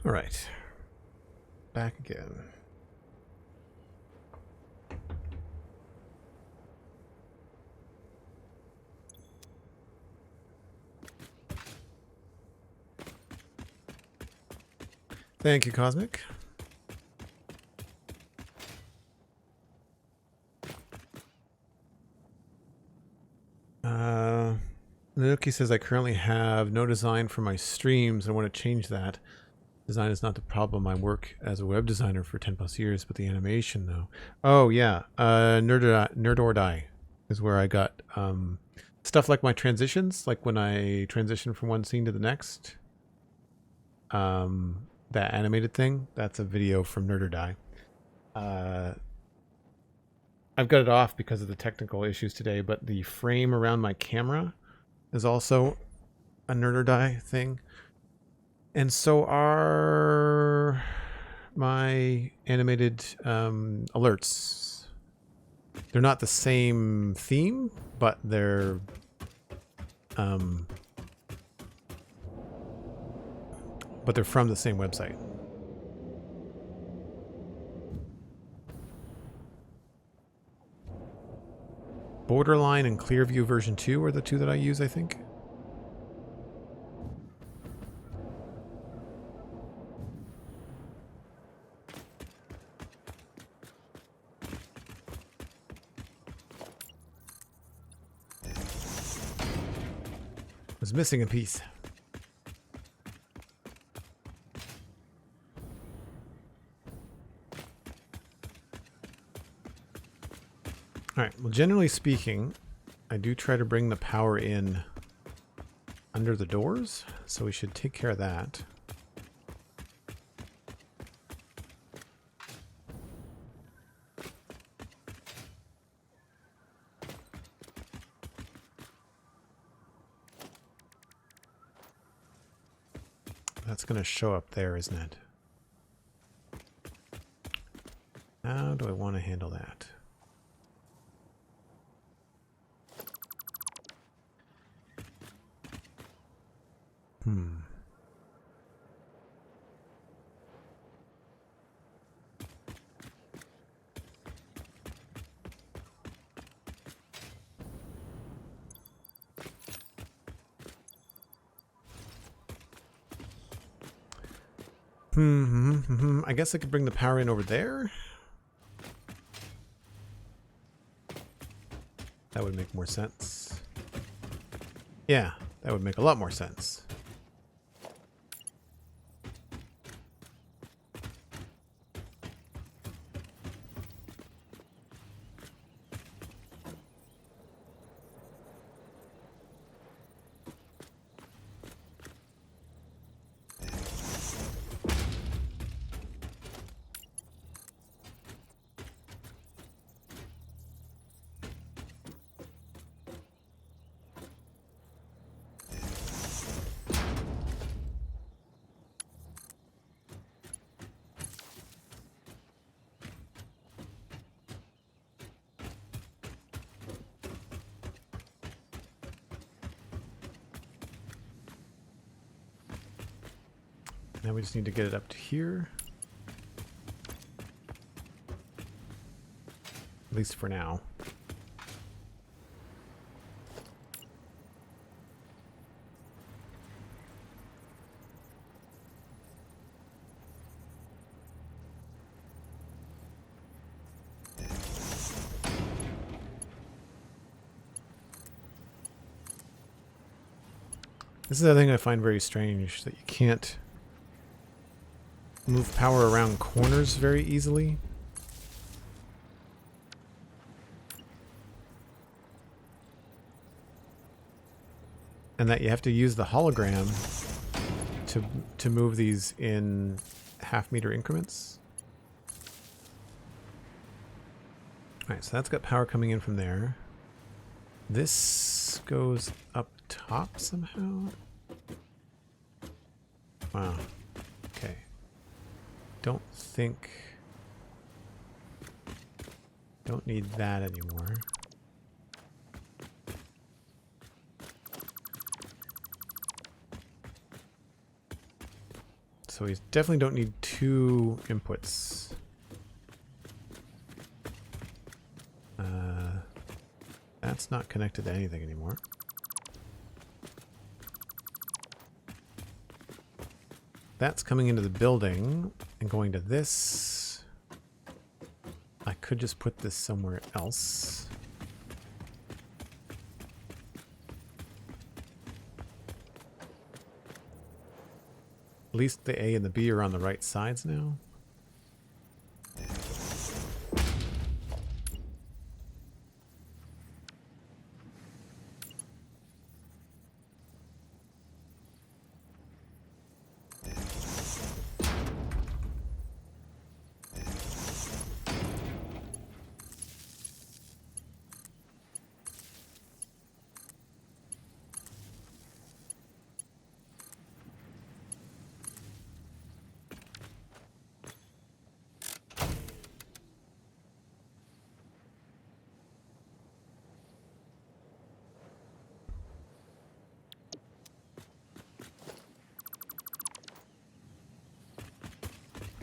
All right. Back again. Thank you, Cosmic. Nanuki says, I currently have no design for my streams. I want to change that. Design is not the problem. I work as a web designer for 10 plus years, but the animation though. Oh yeah. Nerd or Die is where I got stuff like my transitions, like when I transition from one scene to the next. That animated thing, that's a video from Nerd or Die. I've got it off because of the technical issues today, but the frame around my camera is also a Nerd or Die thing. And so are my animated alerts. They're not the same theme, but they're from the same website. Borderline and Clearview version 2 are the two that I use, I think. Was missing a piece. All right, well, generally speaking, I do try to bring the power in under the doors, so we should take care of that. That's going to show up there, isn't it? How do I want to handle that? I guess I could bring the power in over there. That would make more sense. Yeah, that would make a lot more sense. Now we just need to get it up to here. At least for now. This is the thing I find very strange, that you can't move power around corners very easily. And that you have to use the hologram to move these in half-meter increments. Alright, so that's got power coming in from there. This goes up top somehow? Wow. Okay. Don't need that anymore. So we definitely don't need 2 inputs. That's not connected to anything anymore. That's coming into the building and going to this. I could just put this somewhere else. At least the A and the B are on the right sides now.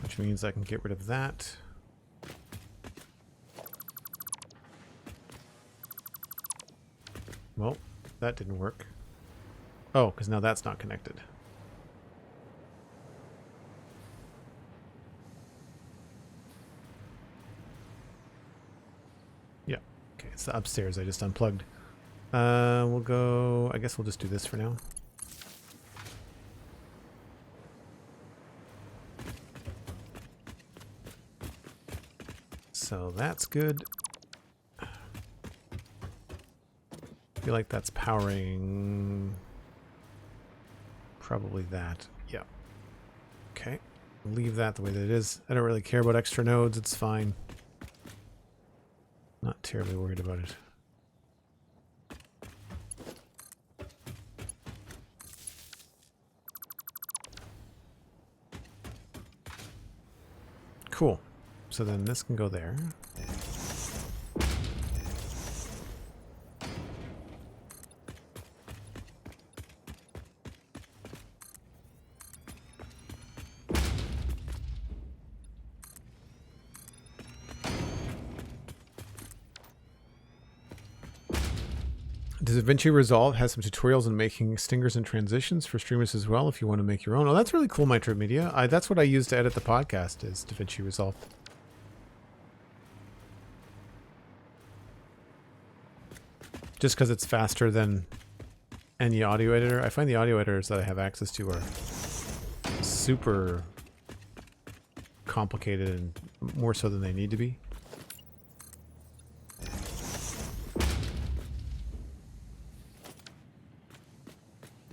Which means I can get rid of that. Well, that didn't work. Oh, because now that's not connected. Yeah. Okay, it's the upstairs I just unplugged. We'll go... I guess we'll just do this for now. So that's good. I feel like that's powering probably that. Yeah. Okay. Leave that the way that it is. I don't really care about extra nodes. It's fine. Not terribly worried about it. Cool. So then this can go there. Does DaVinci Resolve has some tutorials on making stingers and transitions for streamers as well if you want to make your own? Oh, that's really cool, MindTripMedia. That's what I use to edit the podcast is DaVinci Resolve. Just because it's faster than any audio editor. I find the audio editors that I have access to are super complicated and more so than they need to be.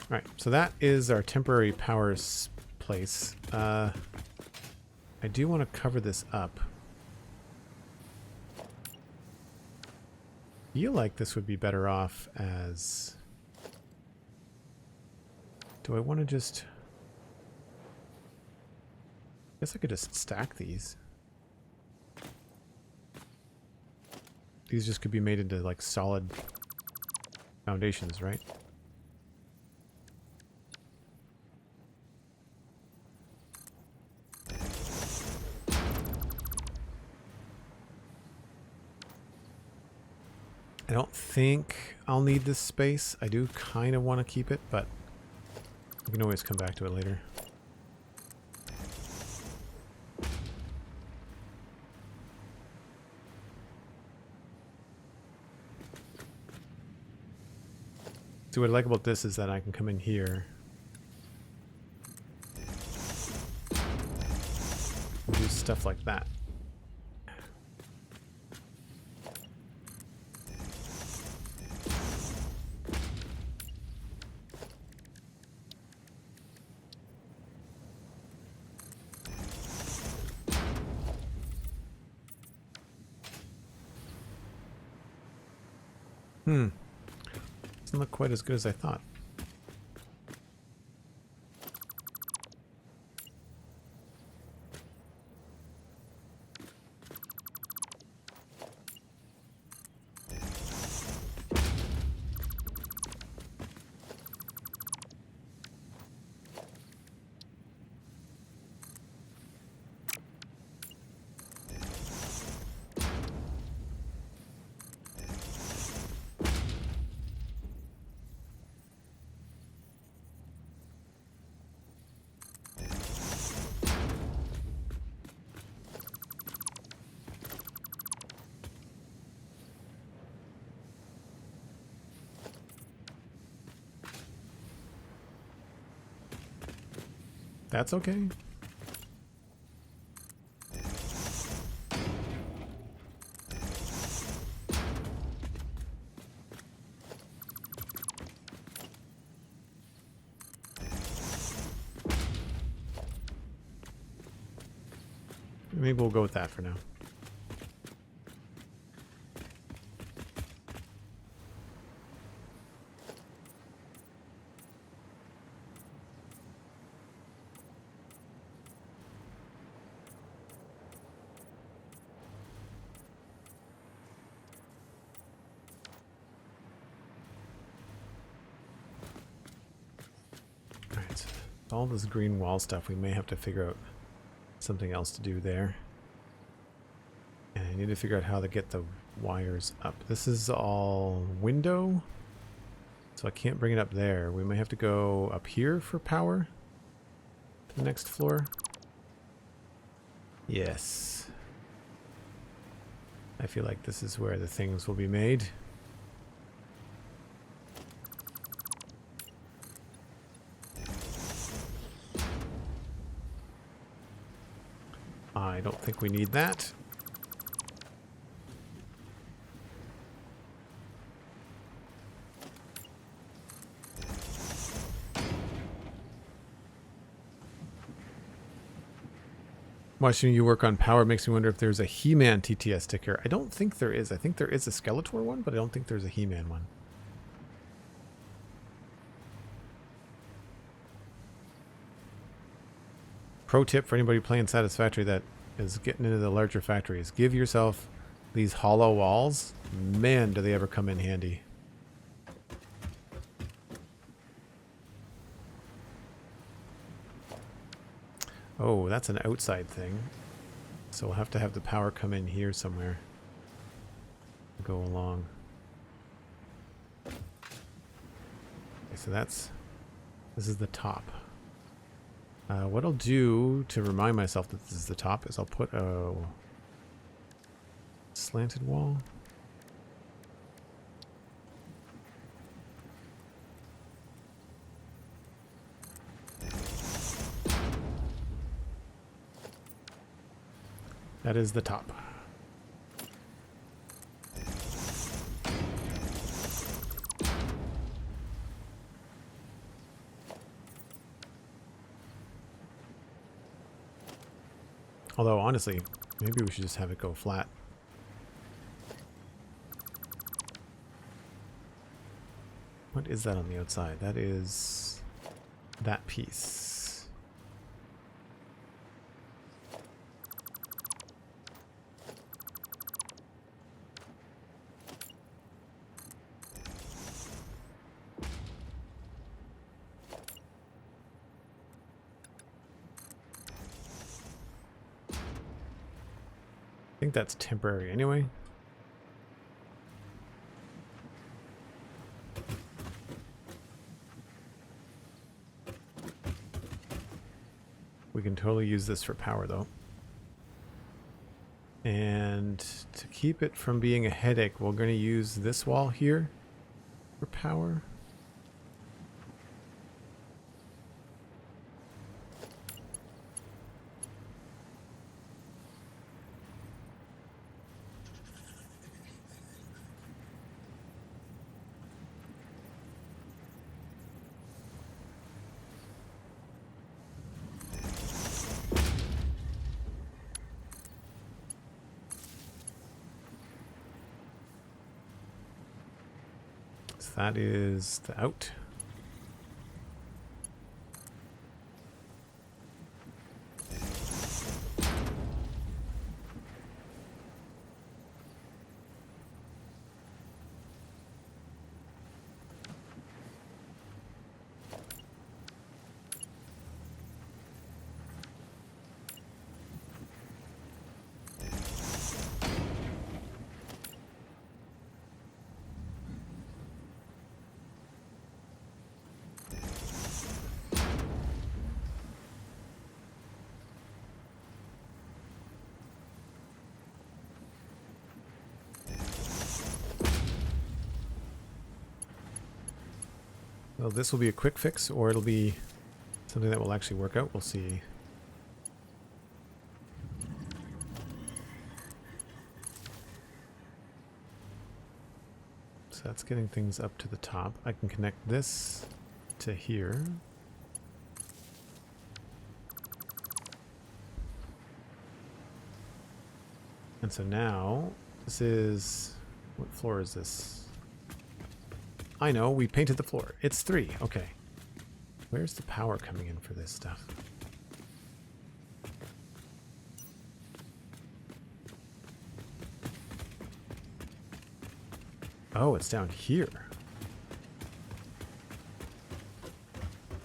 Alright, so that is our temporary power place. I do want to cover this up. I feel like this would be better off as... Do I want to just... I guess I could just stack these. These just could be made into like solid foundations, right? I don't think I'll need this space. I do kind of want to keep it, but we can always come back to it later. So what I like about this is that I can come in here and do stuff like that. Doesn't look quite as good as I thought. That's okay. Maybe we'll go with that for now. Alright, all this green wall stuff, we may have to figure out something else to do there. And I need to figure out how to get the wires up. This is all window, so I can't bring it up there. We may have to go up here for power to the next floor. Yes. I feel like this is where the things will be made. I don't think we need that. Watching you work on power makes me wonder if there's a He-Man TTS sticker. I don't think there is. I think there is a Skeletor one, but I don't think there's a He-Man one. Pro tip for anybody playing Satisfactory that is getting into the larger factories. Give yourself these hollow walls. Man, do they ever come in handy. Oh, that's an outside thing. So we'll have to have the power come in here somewhere. Go along. Okay, so this is the top. What I'll do to remind myself that this is the top is I'll put a slanted wall. That is the top. Although, honestly, maybe we should just have it go flat. What is that on the outside? That is that piece. I think that's temporary anyway. We can totally use this for power though. And to keep it from being a headache, we're going to use this wall here for power. That is the out. Well, this will be a quick fix, or it'll be something that will actually work out. We'll see. So that's getting things up to the top. I can connect this to here. And so now, this is... What floor is this? I know, we painted the floor. It's 3. Okay. Where's the power coming in for this stuff? Oh, it's down here.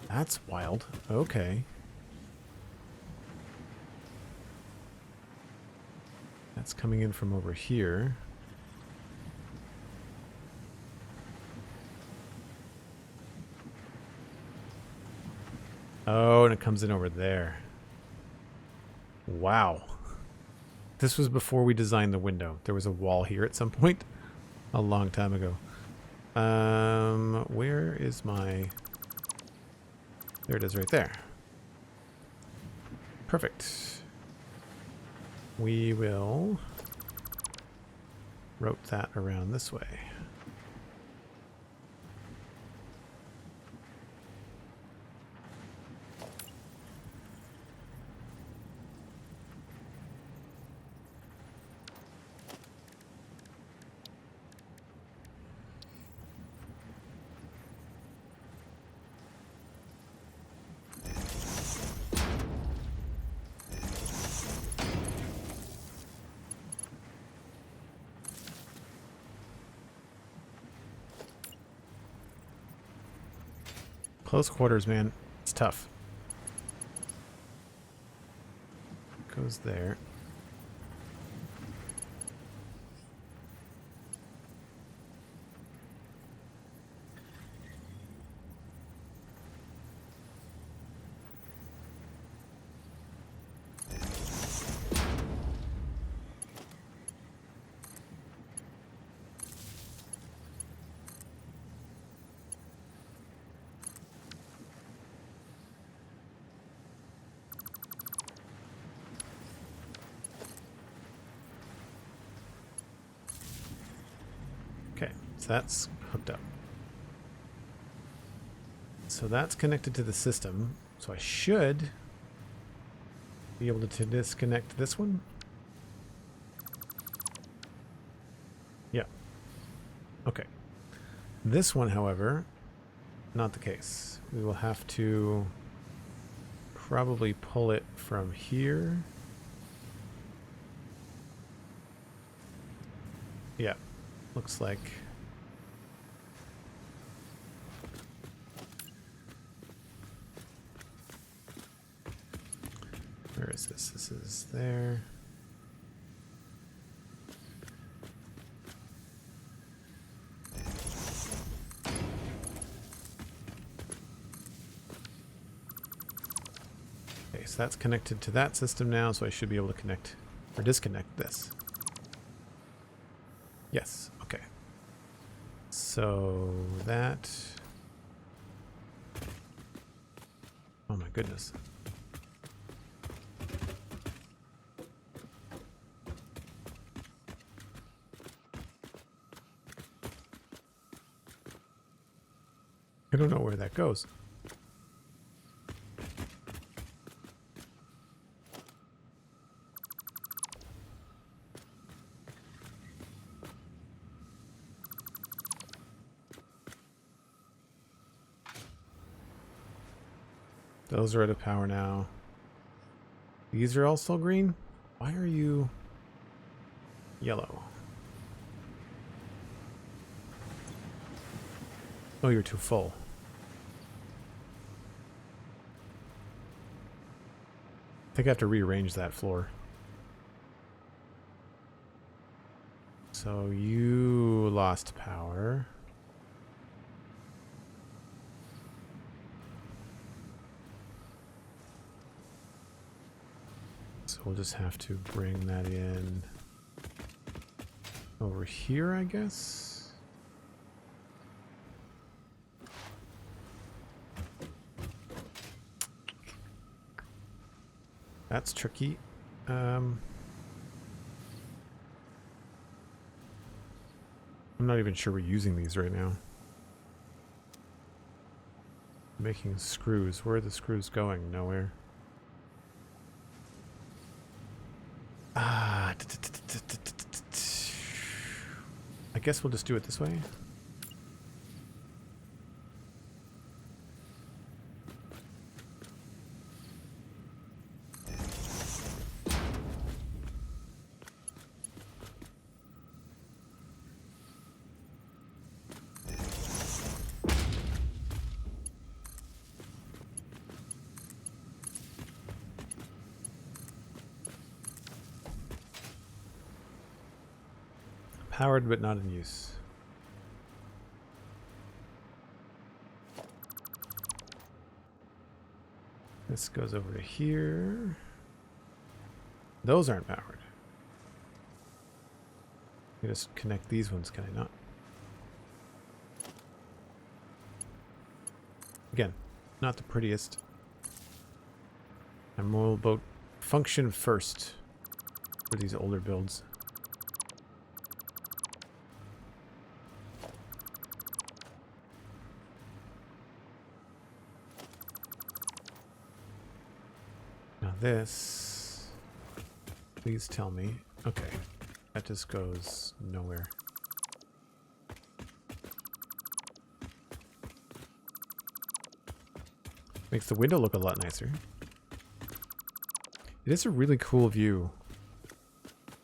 That's wild. Okay. That's coming in from over here. Oh, and it comes in over there. Wow. This was before we designed the window. There was a wall here at some point a long time ago. Where is my... There it is right there. Perfect. We will route that around this way. Close quarters, man. It's tough. Goes there. Okay, so that's hooked up. So that's connected to the system. So I should be able to disconnect this one. Yeah. Okay. This one, however, not the case. We will have to probably pull it from here. Yeah. Looks like where is this? This is there. Okay, so that's connected to that system now, so I should be able to connect or disconnect this. Yes, okay. So that... Oh my goodness. I don't know where that goes. Those are out of power now. These are also green? Why are you yellow? Oh, you're too full. I think I have to rearrange that floor. So you lost power. So we'll just have to bring that in over here, I guess. That's tricky. I'm not even sure we're using these right now. Making screws. Where are the screws going? Nowhere. Ah. I guess we'll just do it this way. Powered but not in use. This goes over to here. Those aren't powered. I can just connect these ones, can I not? Again, not the prettiest. I'm all about function first for these older builds. This, please tell me. Okay, that just goes nowhere. Makes the window look a lot nicer. It is a really cool view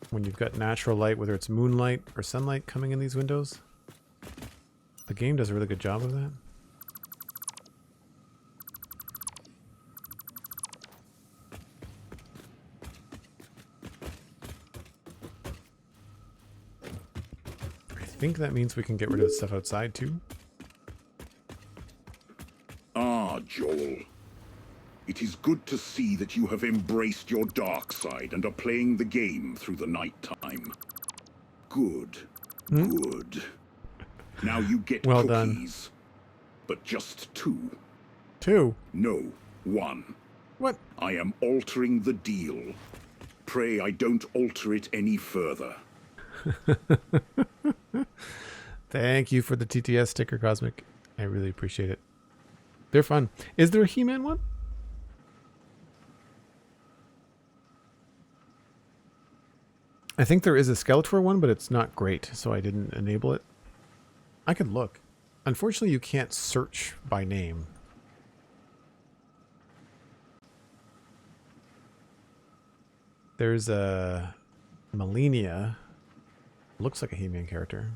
when you've got natural light, whether it's moonlight or sunlight coming in these windows. The game does a really good job of that. I think that means we can get rid of the stuff outside too. Ah, Joel. It is good to see that you have embraced your dark side and are playing the game through the night time. Good. Good. Now you get well cookies. Done. But just 2. 2? No, 1. What? I am altering the deal. Pray I don't alter it any further. Thank you for the TTS sticker, Cosmic. I really appreciate it. They're fun. Is there a He-Man one? I think there is a Skeletor one, but it's not great, so I didn't enable it. I could look. Unfortunately, you can't search by name. There's a Malenia. Looks like a He-Man character.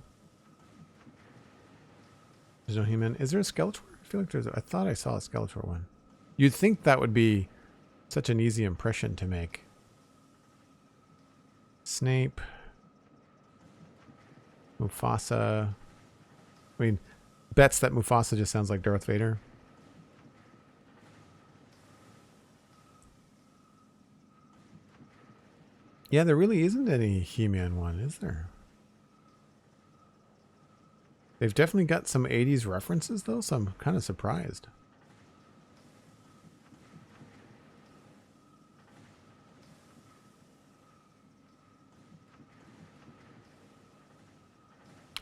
There's no He-Man. Is there a Skeletor? I feel like there's. I thought I saw a Skeletor one. You'd think that would be such an easy impression to make. Snape. Mufasa. I mean, bets that Mufasa just sounds like Darth Vader. Yeah, there really isn't any He-Man one, is there? They've definitely got some 80s references, though, so I'm kind of surprised.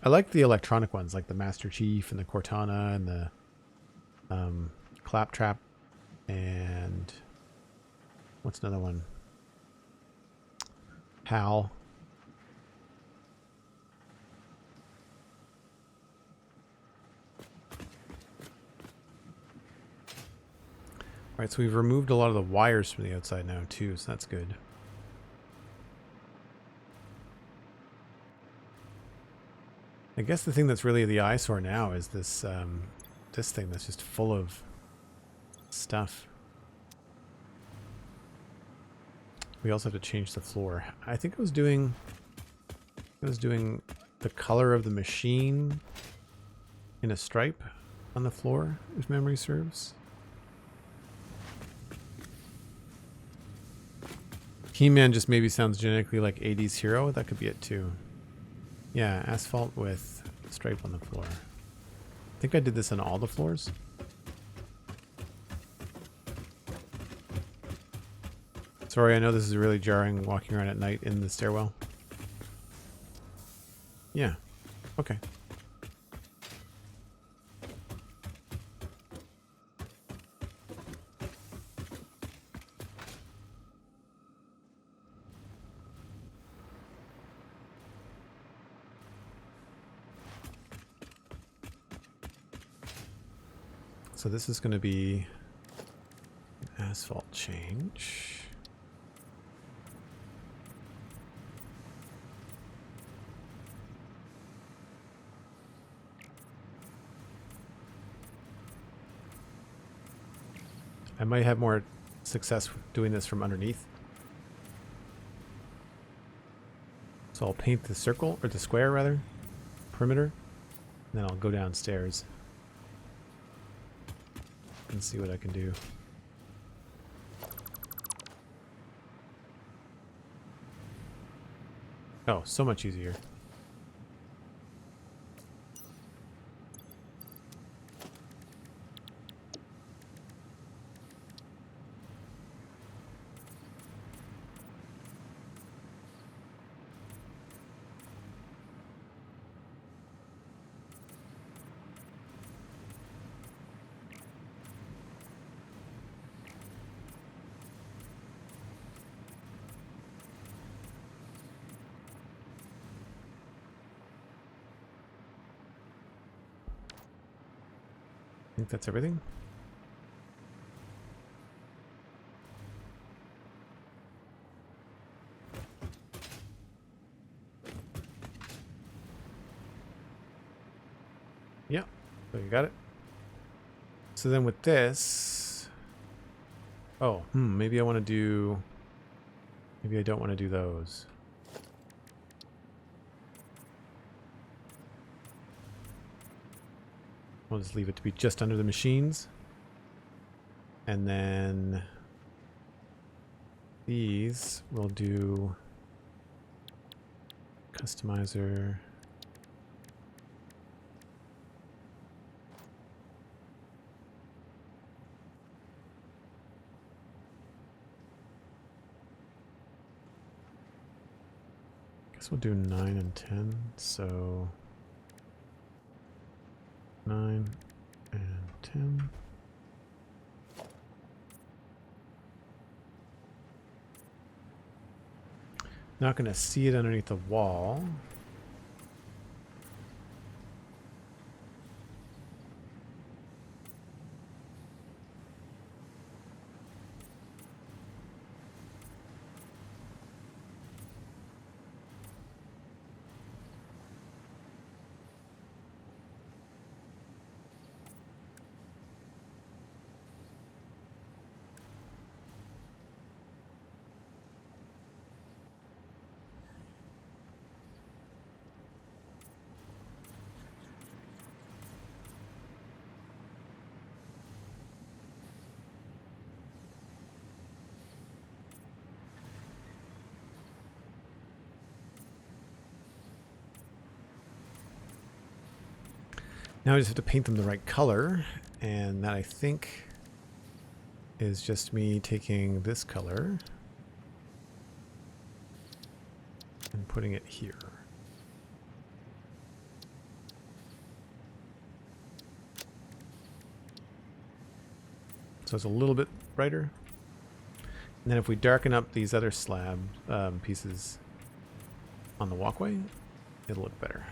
I like the electronic ones, like the Master Chief and the Cortana and the Claptrap and what's another one? Hal. All right, so we've removed a lot of the wires from the outside now too, so that's good. I guess the thing that's really the eyesore now is this this thing that's just full of stuff. We also have to change the floor. I think it was doing the color of the machine in a stripe on the floor, if memory serves. He-Man just maybe sounds genetically like 80s hero. That could be it too. Yeah, asphalt with stripe on the floor. I think I did this on all the floors. Sorry, I know this is really jarring walking around at night in the stairwell. Yeah. Okay. So this is going to be an asphalt change. I might have more success doing this from underneath. So I'll paint the circle, or the square rather, perimeter, and then I'll go downstairs and see what I can do. Oh, so much easier. I think that's everything. Yeah, so you got it. So then with this, oh, maybe I want to do, maybe I don't want to do those. We'll just leave it to be just under the machines. And then these we'll do customizer. Guess we'll do 9 and 10, so 9 and 10. Not going to see it underneath the wall. Now I just have to paint them the right color, and that I think is just me taking this color and putting it here. So it's a little bit brighter. And then if we darken up these other slab pieces on the walkway, it'll look better.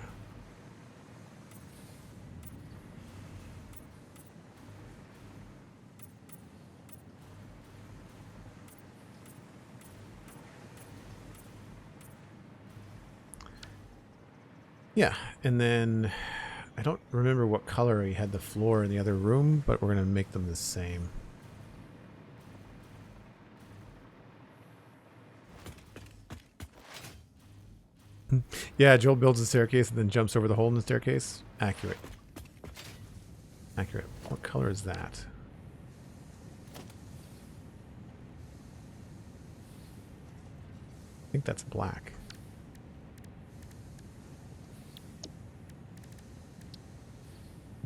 Yeah, and then I don't remember what color he had the floor in the other room, but we're going to make them the same. Yeah, Joel builds a staircase and then jumps over the hole in the staircase. Accurate. Accurate. What color is that? I think that's black.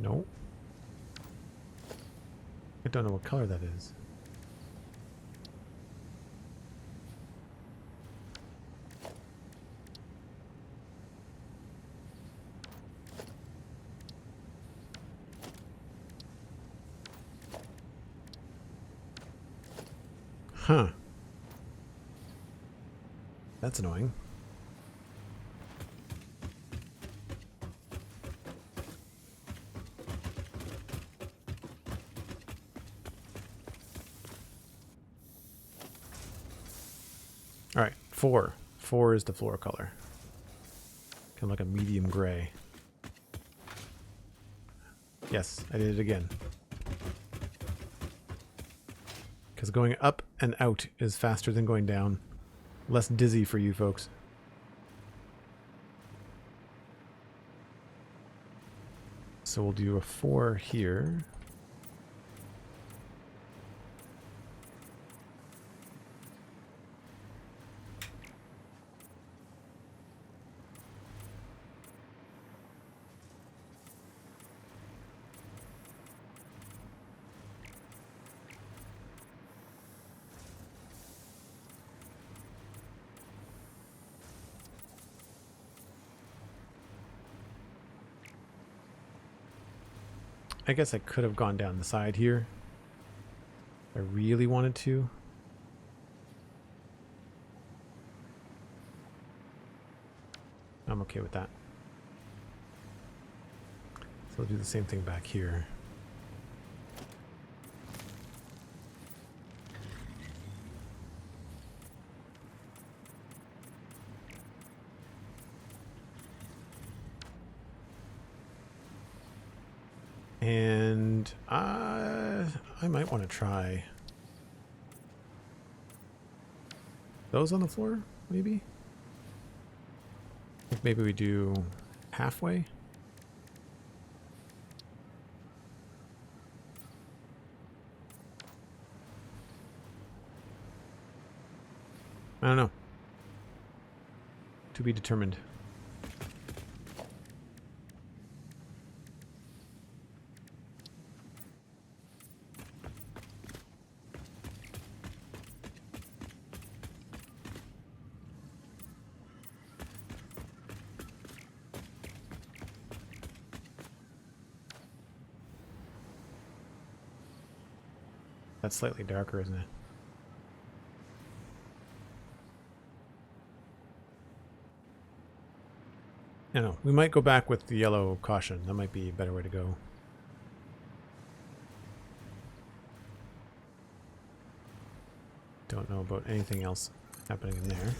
No. I don't know what color that is. Huh. That's annoying. All right, 4. 4 is the floor color. Kind of like a medium gray. Yes, I did it again. Because going up and out is faster than going down. Less dizzy for you folks. So we'll do a 4 here. I guess I could have gone down the side here. If I really wanted to. I'm okay with that. So we'll do the same thing back here. And I might want to try those on the floor, maybe? I think maybe we do halfway. I don't know. To be determined. That's slightly darker, isn't it? I don't know. We might go back with the yellow caution. That might be a better way to go. Don't know about anything else happening in there.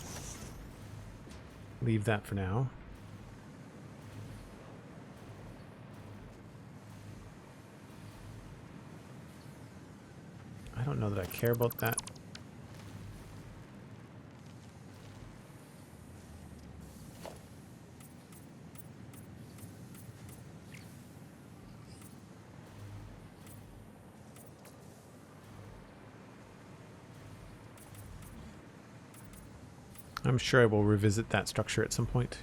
Leave that for now. I don't know that I care about that. I'm sure I will revisit that structure at some point.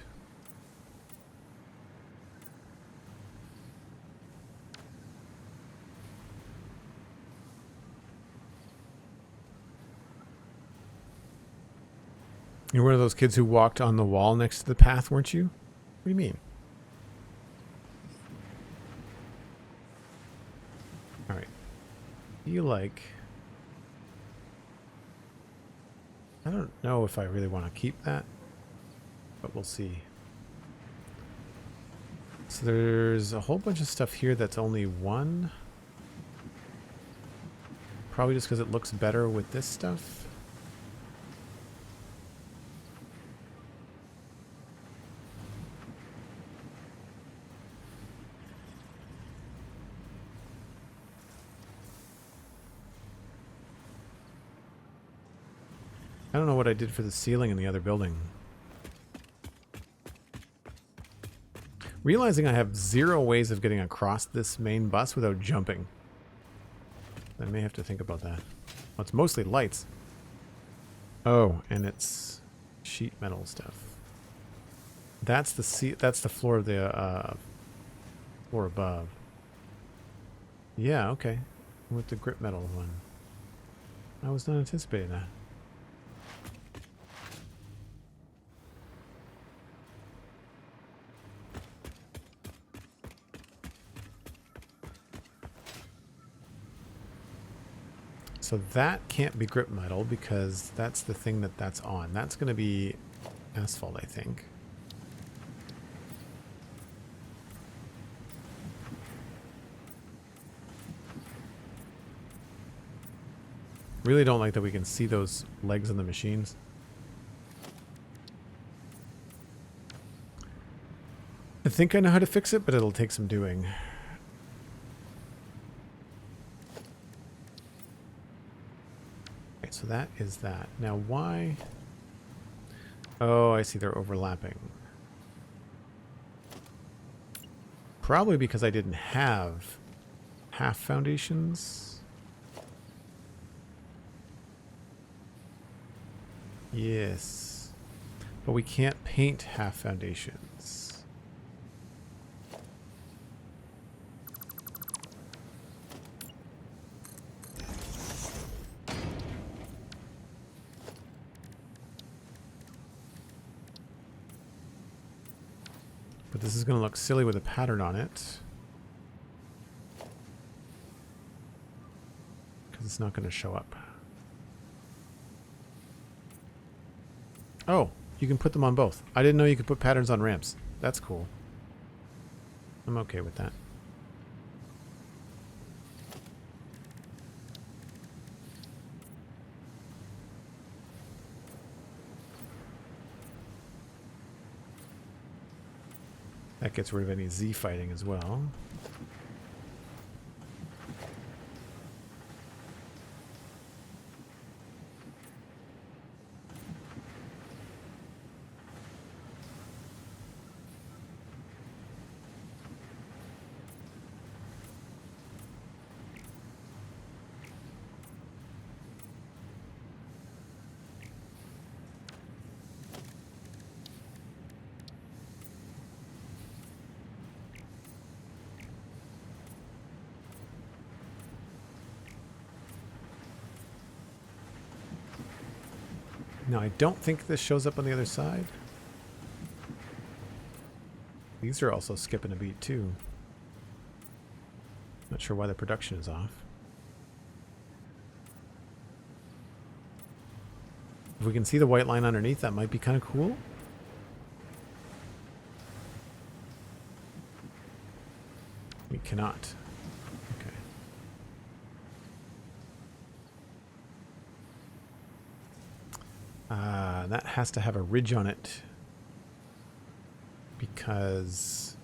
You're one of those kids who walked on the wall next to the path, weren't you? What do you mean? Alright. You like... I don't know if I really want to keep that, but we'll see. So there's a whole bunch of stuff here that's only 1. Probably just because it looks better with this stuff. I don't know what I did for the ceiling in the other building. Realizing I have 0 ways of getting across this main bus without jumping. I may have to think about that. Well, it's mostly lights. Oh, and it's sheet metal stuff. That's the floor of the floor above. Yeah, okay. With the grip metal one. I was not anticipating that. So that can't be grip metal because that's the thing that's on. That's going to be asphalt, I think. Really don't like that we can see those legs on the machines. I think I know how to fix it, but it'll take some doing. Okay, so that is that. Now why? Oh, I see they're overlapping. Probably because I didn't have half foundations. Yes. But we can't paint half foundations. But this is going to look silly with a pattern on it. Because it's not going to show up. Oh, you can put them on both. I didn't know you could put patterns on ramps. That's cool. I'm okay with that. That gets rid of any Z fighting as well. Now, I don't think this shows up on the other side. These are also skipping a beat, too. Not sure why the production is off. If we can see the white line underneath, that might be kind of cool. We cannot. Okay. That has to have a ridge on it because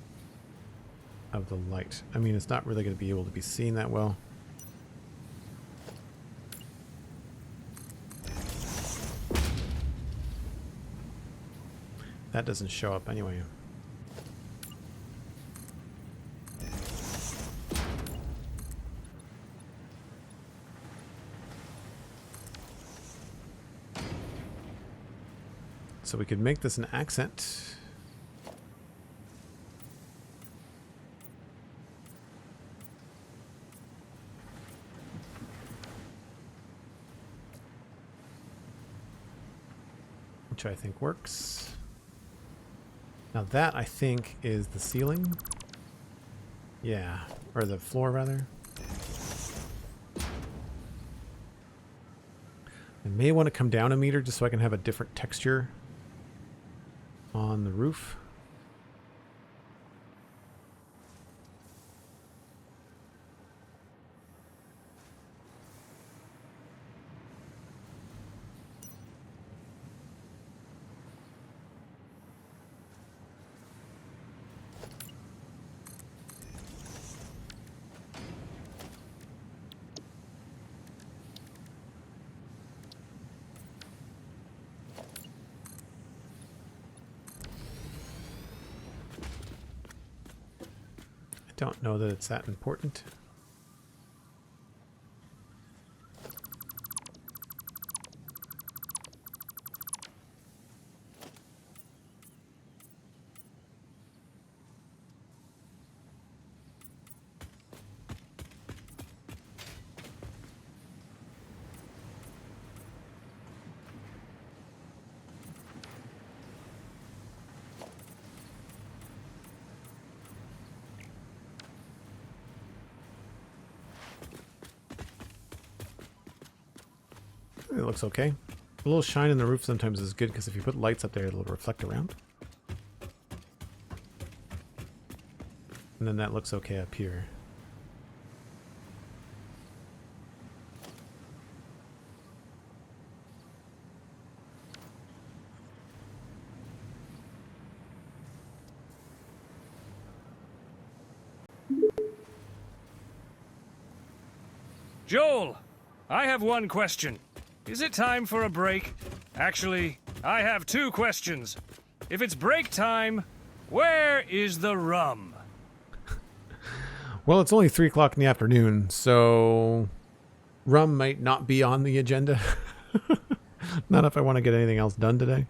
of the light. I mean, it's not really going to be able to be seen that well. That doesn't show up anyway. So we could make this an accent. Which I think works. Now that, I think, is the ceiling. Yeah, or the floor, rather. I may want to come down a meter just so I can have a different texture on the roof. Don't know that it's that important. think it looks okay. A little shine in the roof sometimes is good because if you put lights up there, it'll reflect around. And then that looks okay up here. Joel, I have one question. Is it time for a break? Actually, I have two questions. If it's break time, where is the rum? Well, it's only 3 o'clock in the afternoon, so rum might not be on the agenda. Not if I want to get anything else done today.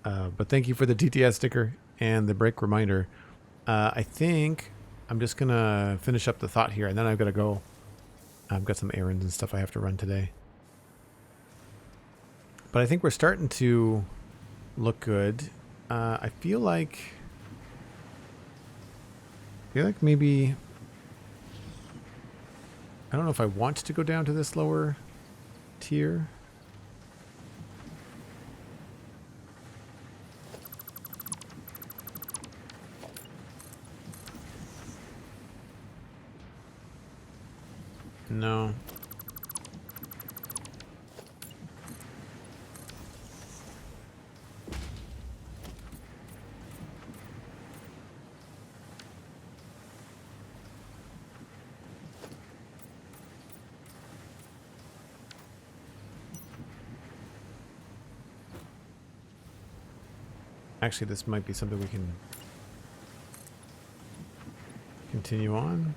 But thank you for the TTS sticker and the break reminder. I think I'm just going to finish up the thought here, and then I've got to go. I've got some errands and stuff I have to run today. But I think we're starting to look good. I feel like maybe... I don't know if I want to go down to this lower tier. No. Actually, this might be something we can continue on.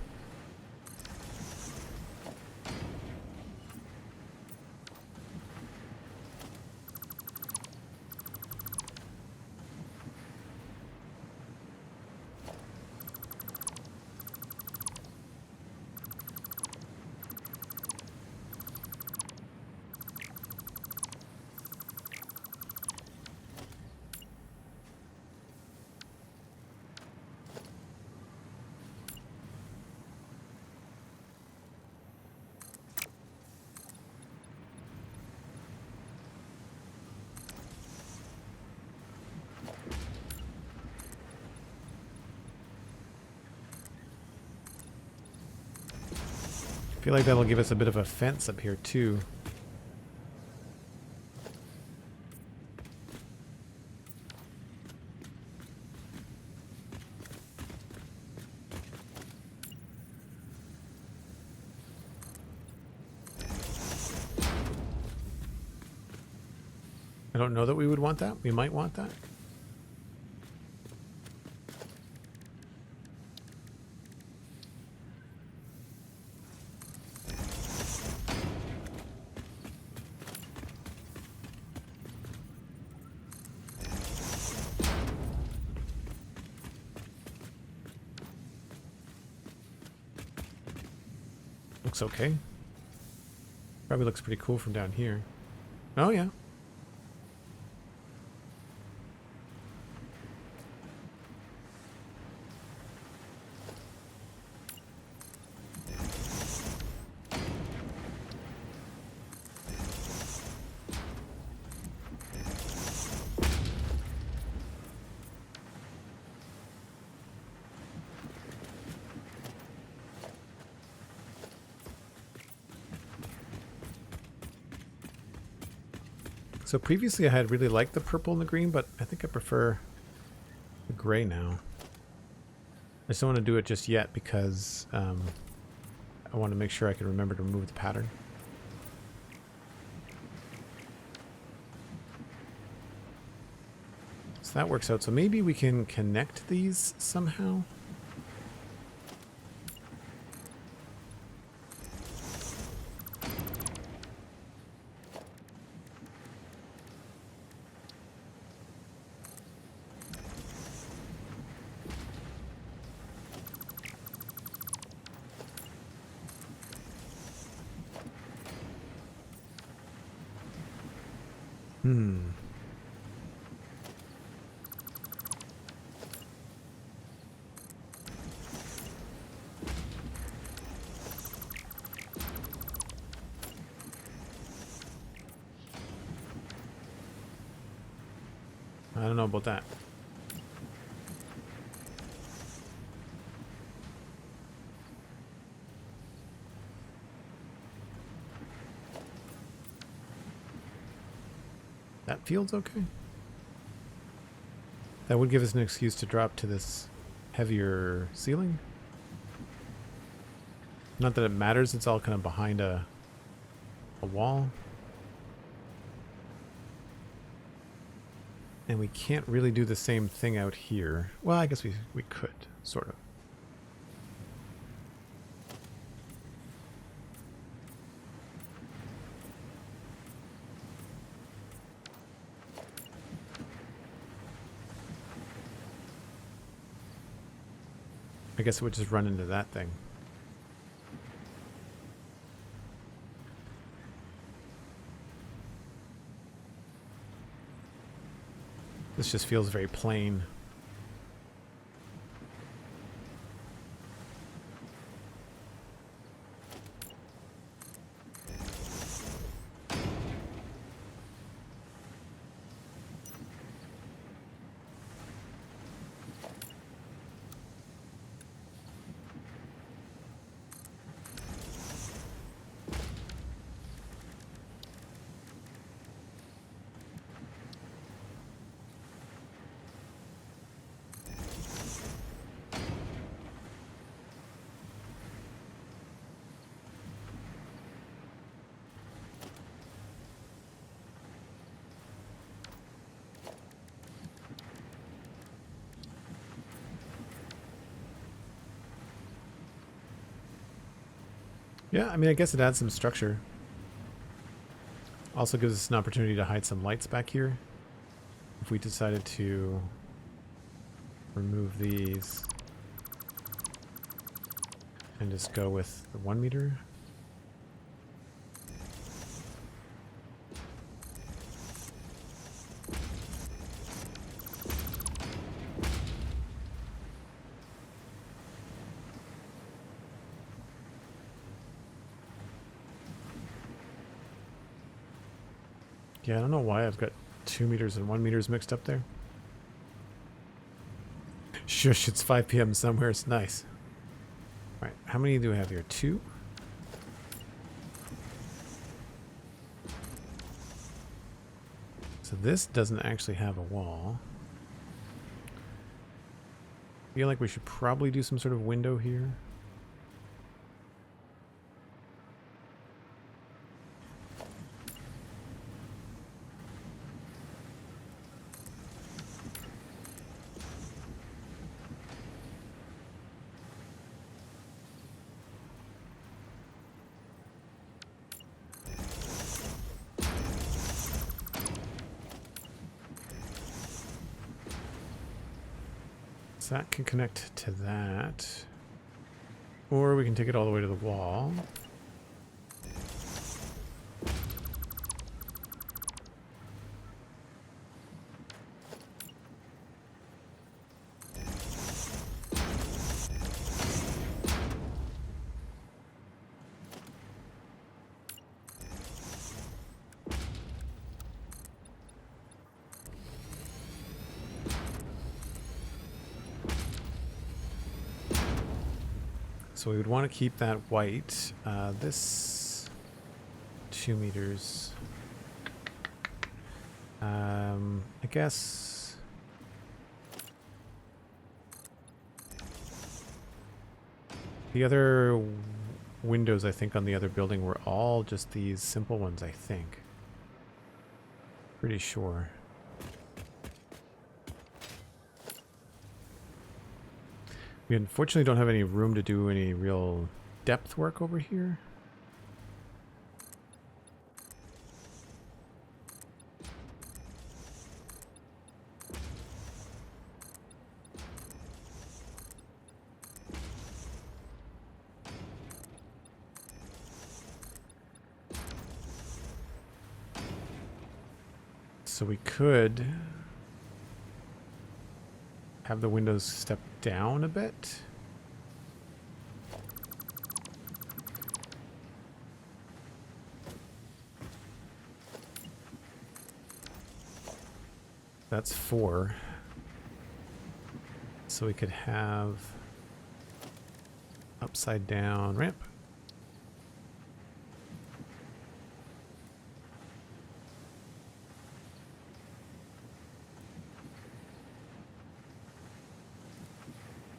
I feel like that'll give us a bit of a fence up here too. I don't know that we would want that. We might want that. Looks okay. Probably looks pretty cool from down here. Oh yeah. So previously I had really liked the purple and the green, but I think I prefer the gray now. I just don't want to do it just yet because I want to make sure I can remember to remove the pattern. So that works out. So maybe we can connect these somehow. know about that. That feels okay. That would give us an excuse to drop to this heavier ceiling. Not that it matters, it's all kind of behind a wall. And we can't really do the same thing out here. Well, I guess we could, sort of. I guess it would just run into that thing. This just feels very plain. Yeah, I mean, I guess it adds some structure. Also gives us an opportunity to hide some lights back here. If we decided to remove these and just go with the 1 meter. Yeah, I don't know why I've got 2 meters and 1 meters mixed up there. Shush, it's 5 p.m. somewhere. It's nice. All right, how many do we have here? 2? So this doesn't actually have a wall. I feel like we should probably do some sort of window here. So that can connect to that. Or we can take it all the way to the wall. So we would want to keep that white. This 2 meters. I guess. The other windows, I think, on the other building were all just these simple ones, I think. Pretty sure. We unfortunately don't have any room to do any real depth work over here. So we could have the windows step down a bit. That's 4. So we could have upside down ramp.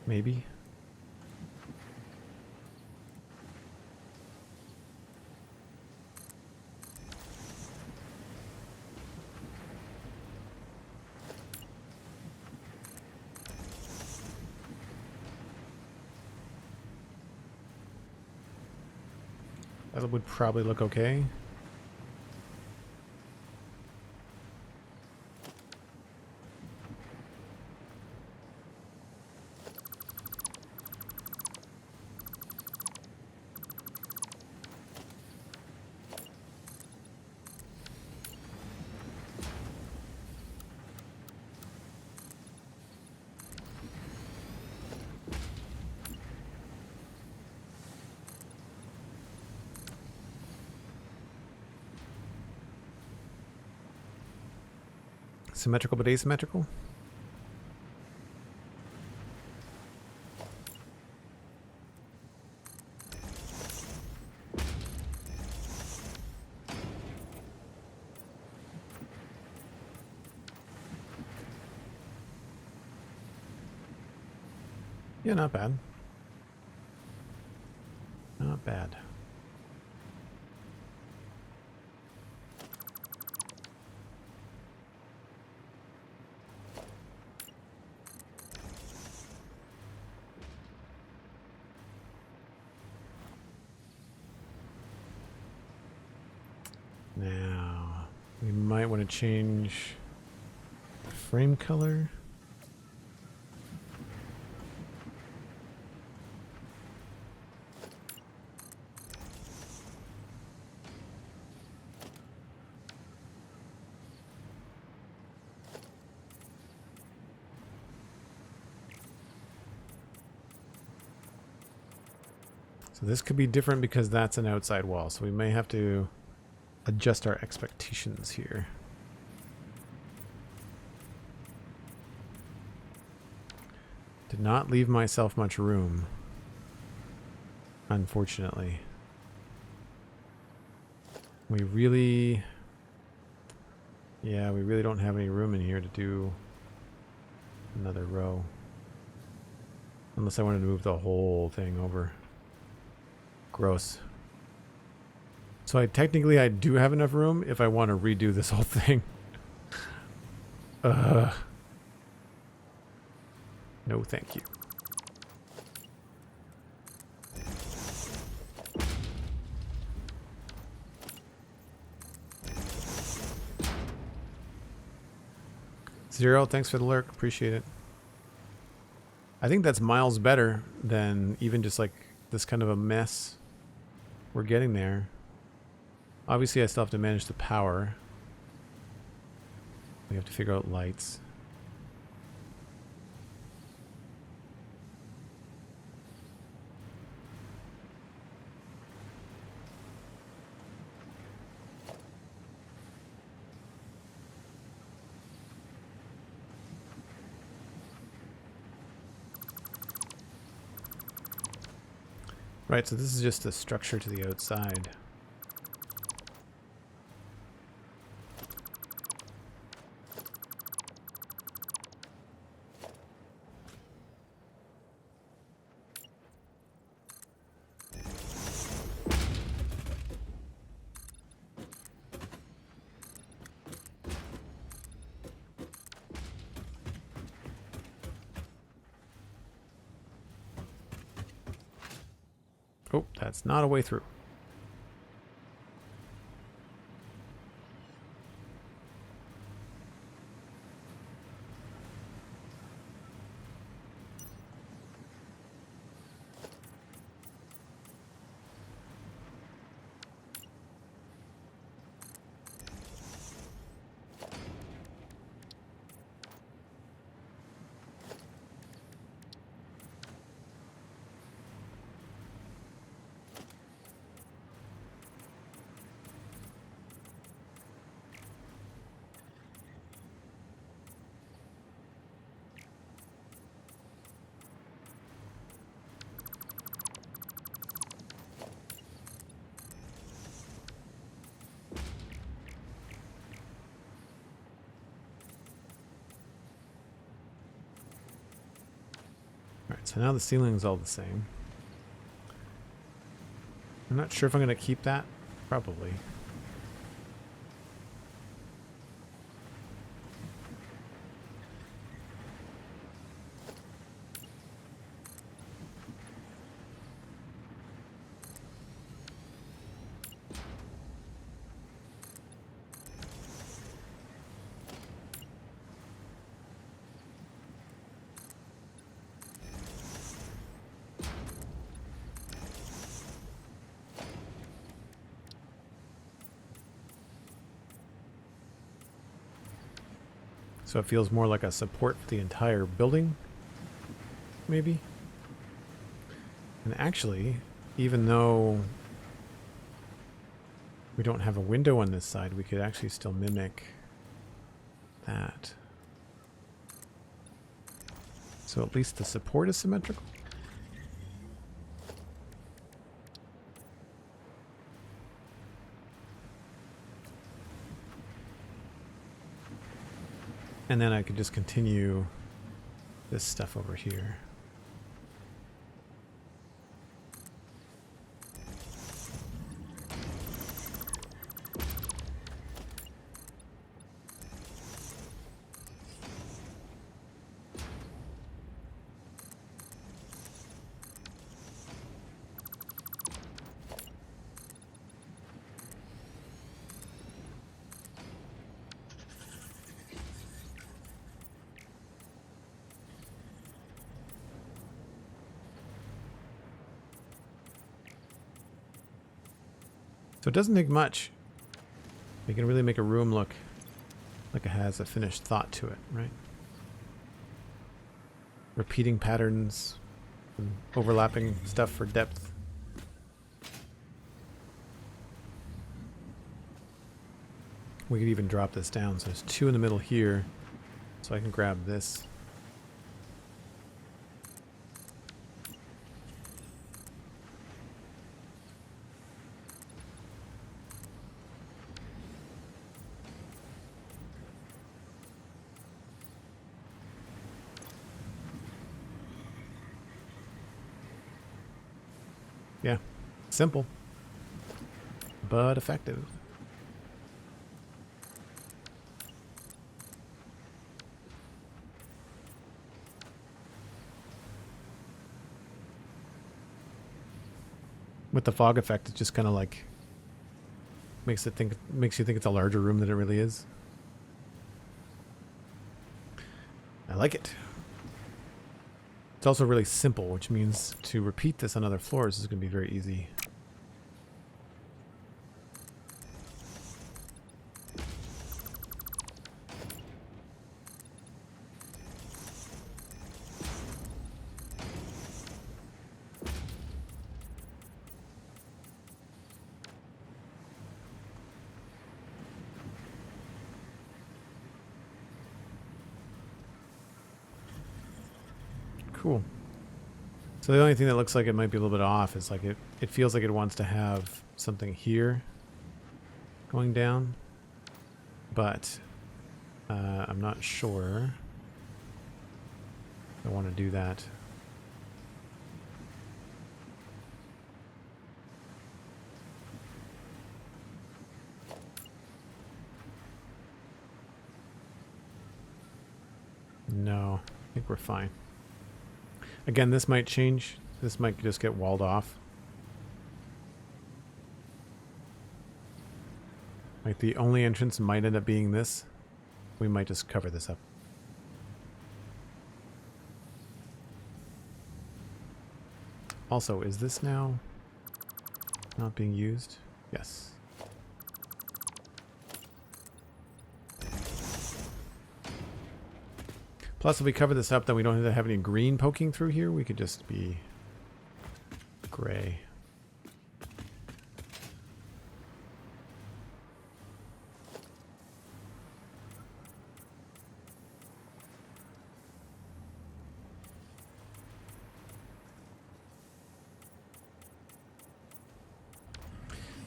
Maybe. That would probably look okay. Symmetrical but asymmetrical. Yeah, not bad. Not bad. Now, we might want to change the frame color. So this could be different because that's an outside wall, so we may have to adjust our expectations here. Did not leave myself much room, unfortunately. We really don't have any room in here to do another row. Unless I wanted to move the whole thing over. Gross. So I do have enough room if I want to redo this whole thing. No, thank you. Zero, thanks for the lurk. Appreciate it. I think that's miles better than even just like this kind of a mess. We're getting there. Obviously, I still have to manage the power. We have to figure out lights. Right, so this is just the structure to the outside. Oh, that's not a way through. So now the ceiling is all the same. I'm not sure if I'm going to keep that. Probably. So it feels more like a support for the entire building, maybe. And actually, even though we don't have a window on this side, we could actually still mimic that. So at least the support is symmetrical. And then I could just continue this stuff over here. So it doesn't take much. You can really make a room look like it has a finished thought to it, right? Repeating patterns, and overlapping stuff for depth. We could even drop this down. So there's two in the middle here. So I can grab this. Yeah, simple, but effective. With the fog effect, it just kind of like makes you think it's a larger room than it really is. I like it. It's also really simple, which means to repeat this on other floors is going to be very easy. Cool. So the only thing that looks like it might be a little bit off is like it feels like it wants to have something here going down, but I'm not sure I want to do that. No, I think we're fine. Again, this might change. This might just get walled off. Like the only entrance might end up being this. We might just cover this up. Also, is this now not being used? Yes. Plus, if we cover this up, then we don't have to have any green poking through here. We could just be gray.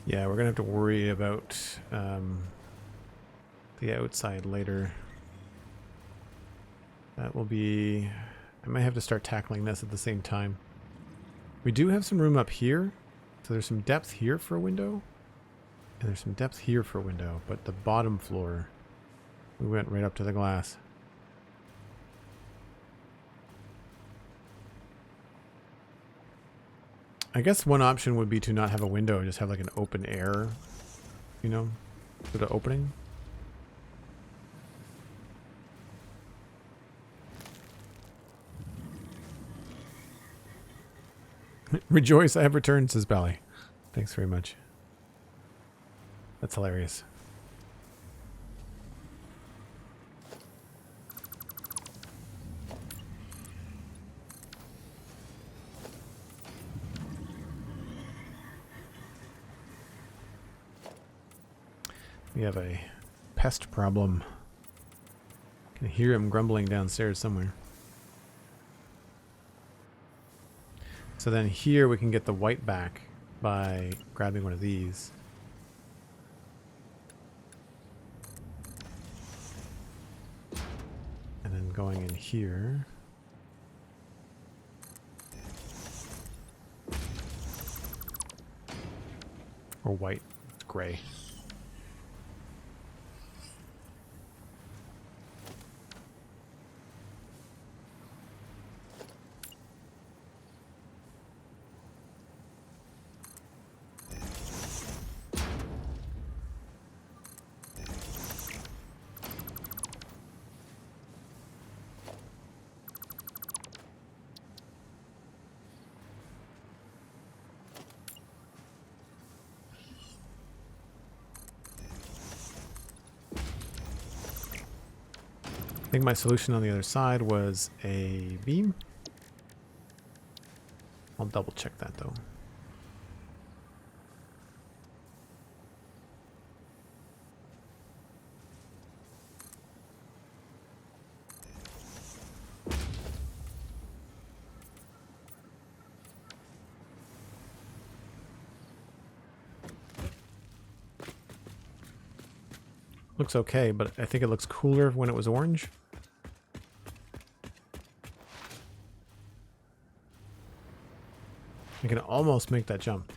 Yeah, we're going to have to worry about the outside later. That will be I might have to start tackling this at the same time. We do have some room up here. So there's some depth here for a window. And there's some depth here for a window. But the bottom floor, we went right up to the glass. I guess one option would be to not have a window, just have like an open air, you know, sort of opening. Rejoice, I have returned, says Bally. Thanks very much. That's hilarious. We have a pest problem. Can hear him grumbling downstairs somewhere. So then here we can get the white back by grabbing one of these. And then going in here. Or white, it's gray. I think my solution on the other side was a beam. I'll double check that though. Looks okay, but I think it looks cooler when it was orange. I can almost make that jump.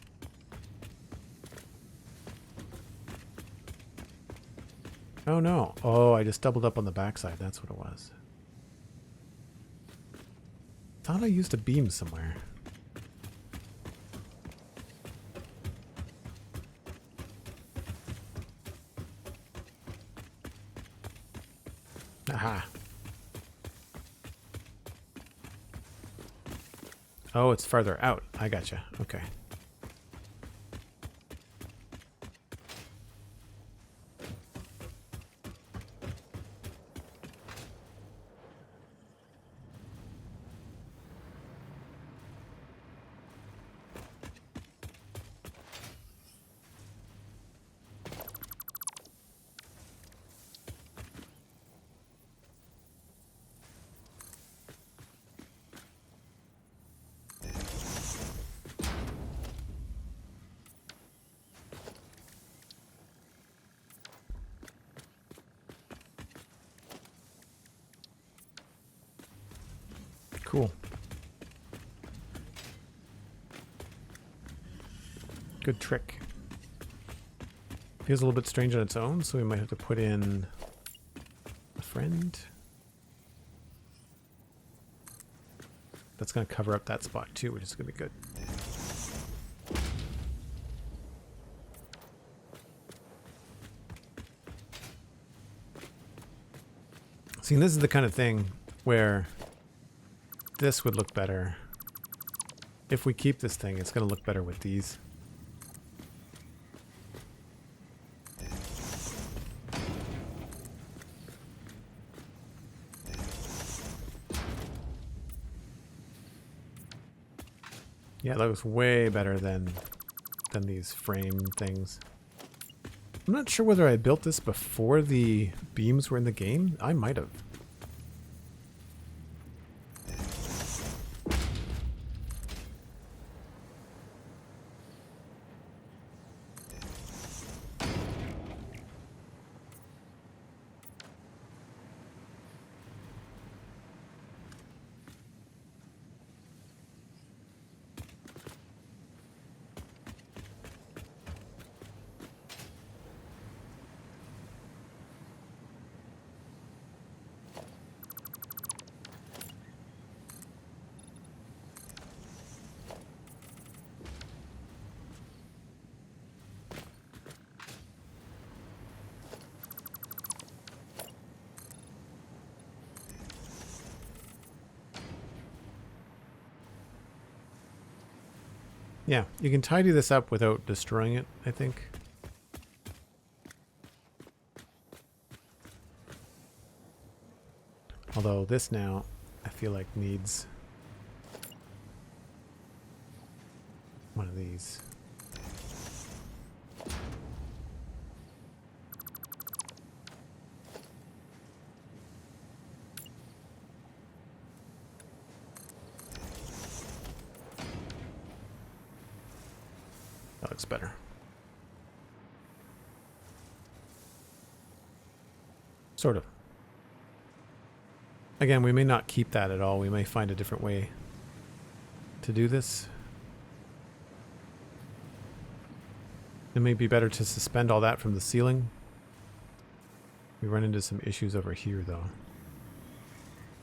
Oh no. Oh, I just doubled up on the backside. That's what it was. Thought I used a beam somewhere. Aha. Oh, it's farther out. I gotcha. Okay. Cool. Good trick. Feels a little bit strange on its own, so we might have to put in a friend. That's going to cover up that spot too, which is going to be good. See, this is the kind of thing where this would look better. If we keep this thing, it's going to look better with these. Yeah, that looks way better than these frame things. I'm not sure whether I built this before the beams were in the game. I might have. Yeah, you can tidy this up without destroying it, I think. Although this now, I feel like needs one of these. That looks better. Sort of. Again, we may not keep that at all. We may find a different way to do this. It may be better to suspend all that from the ceiling. We run into some issues over here, though.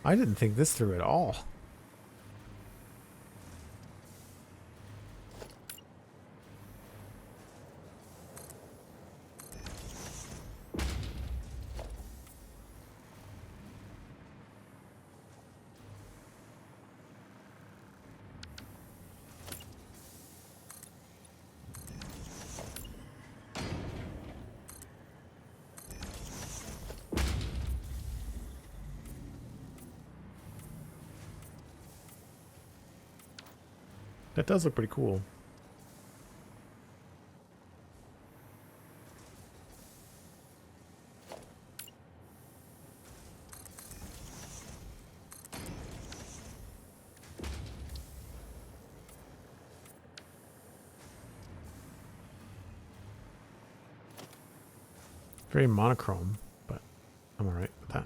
I didn't think this through at all. That does look pretty cool. Very monochrome, but I'm alright with that.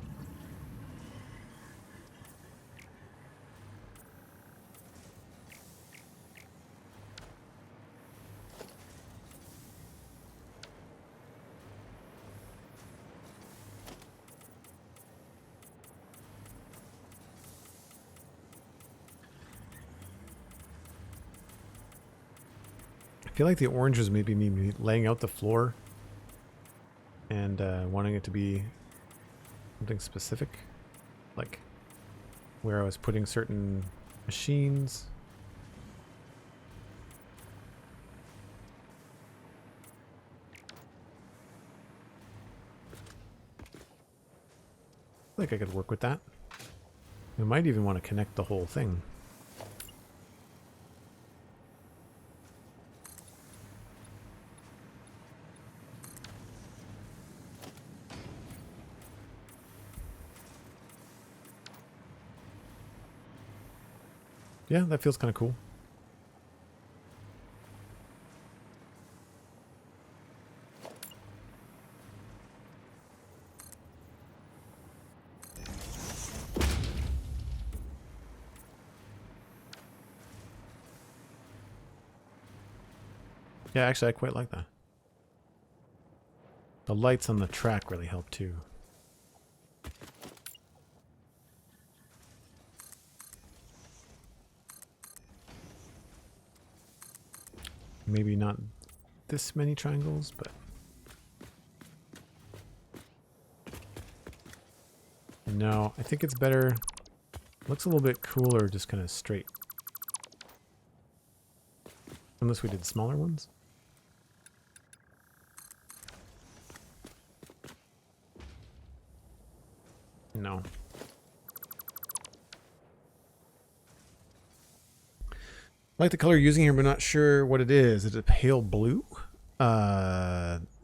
I feel like the orange was maybe me laying out the floor and wanting it to be something specific, like where I was putting certain machines. I think I could work with that. We might even want to connect the whole thing. Yeah, that feels kind of cool. Yeah, actually, I quite like that. The lights on the track really help too. Maybe not this many triangles, but no, I think it's better. Looks a little bit cooler, just kind of straight. Unless we did smaller ones. No. I like the color you're using here, but not sure what it is. Is it pale blue?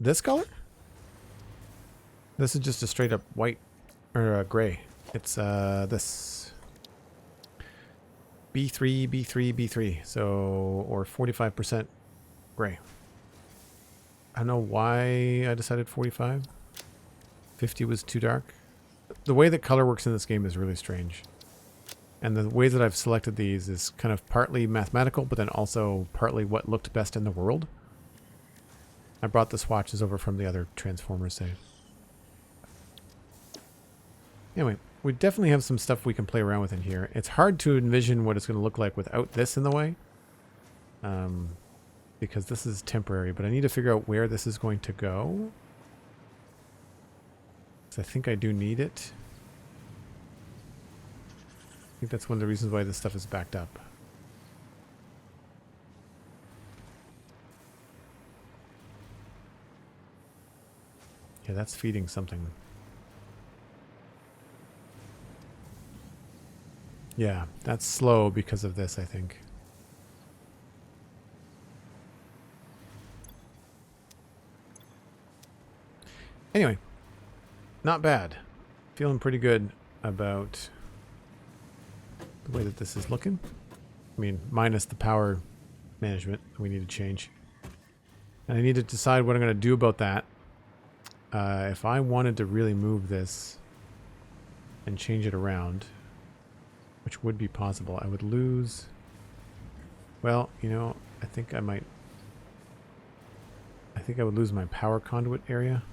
This color? This is just a straight up white or gray. It's this B3, B3, B3. So, or 45% gray. I don't know why I decided 45. 50 was too dark. The way that color works in this game is really strange. And the way that I've selected these is kind of partly mathematical, but then also partly what looked best in the world. I brought the swatches over from the other Transformers save. Anyway, we definitely have some stuff we can play around with in here. It's hard to envision what it's going to look like without this in the way. Because this is temporary, but I need to figure out where this is going to go. So I think I do need it. I think that's one of the reasons why this stuff is backed up. Okay, that's feeding something. Yeah, that's slow because of this, I think. Anyway, not bad. Feeling pretty good about the way that this is looking. I mean, minus the power management that we need to change. And I need to decide what I'm going to do about that. If I wanted to really move this and change it around, which would be possible, I would lose... Well, you know, I think I might... I think I would lose my power conduit area.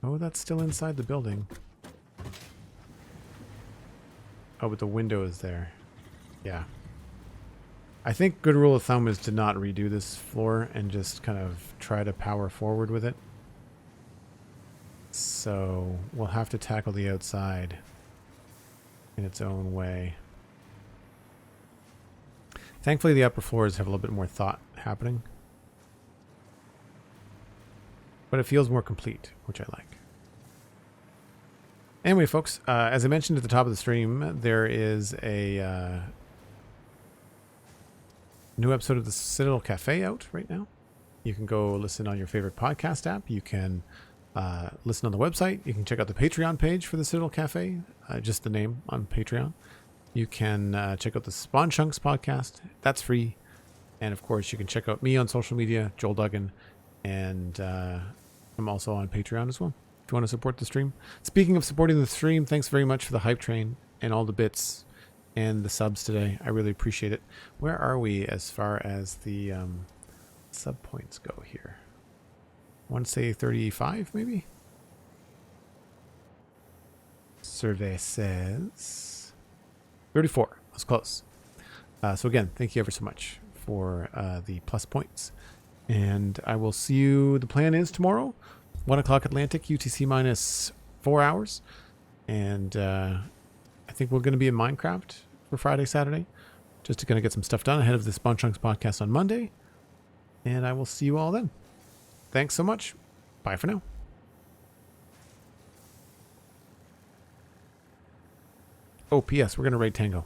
Oh, that's still inside the building. Oh, but the window is there. Yeah. I think good rule of thumb is to not redo this floor and just kind of try to power forward with it. So we'll have to tackle the outside in its own way. Thankfully, the upper floors have a little bit more thought happening. But it feels more complete, which I like. Anyway, folks, as I mentioned at the top of the stream, there is a new episode of the Citadel Cafe out right now. You can go listen on your favorite podcast app. You can listen on the website. You can check out the Patreon page for the Citadel Cafe, just the name on Patreon. You can check out the Spawn Chunks podcast. That's free. And, of course, you can check out me on social media, Joel Duggan, and I'm also on Patreon as well, if you want to support the stream. Speaking of supporting the stream, thanks very much for the hype train and all the bits and the subs today. I really appreciate it. Where are we as far as the sub points go here? I want to say 35, maybe? Survey says 34. That's close. So again, thank you ever so much for the plus points. And I will see you. The plan is tomorrow, 1 o'clock Atlantic, UTC minus 4 hours. And I think we're going to be in Minecraft for Friday, Saturday. Just to kind of get some stuff done ahead of the Spawn Chunks podcast on Monday. And I will see you all then. Thanks so much. Bye for now. Oh, P.S. We're going to raid Tango.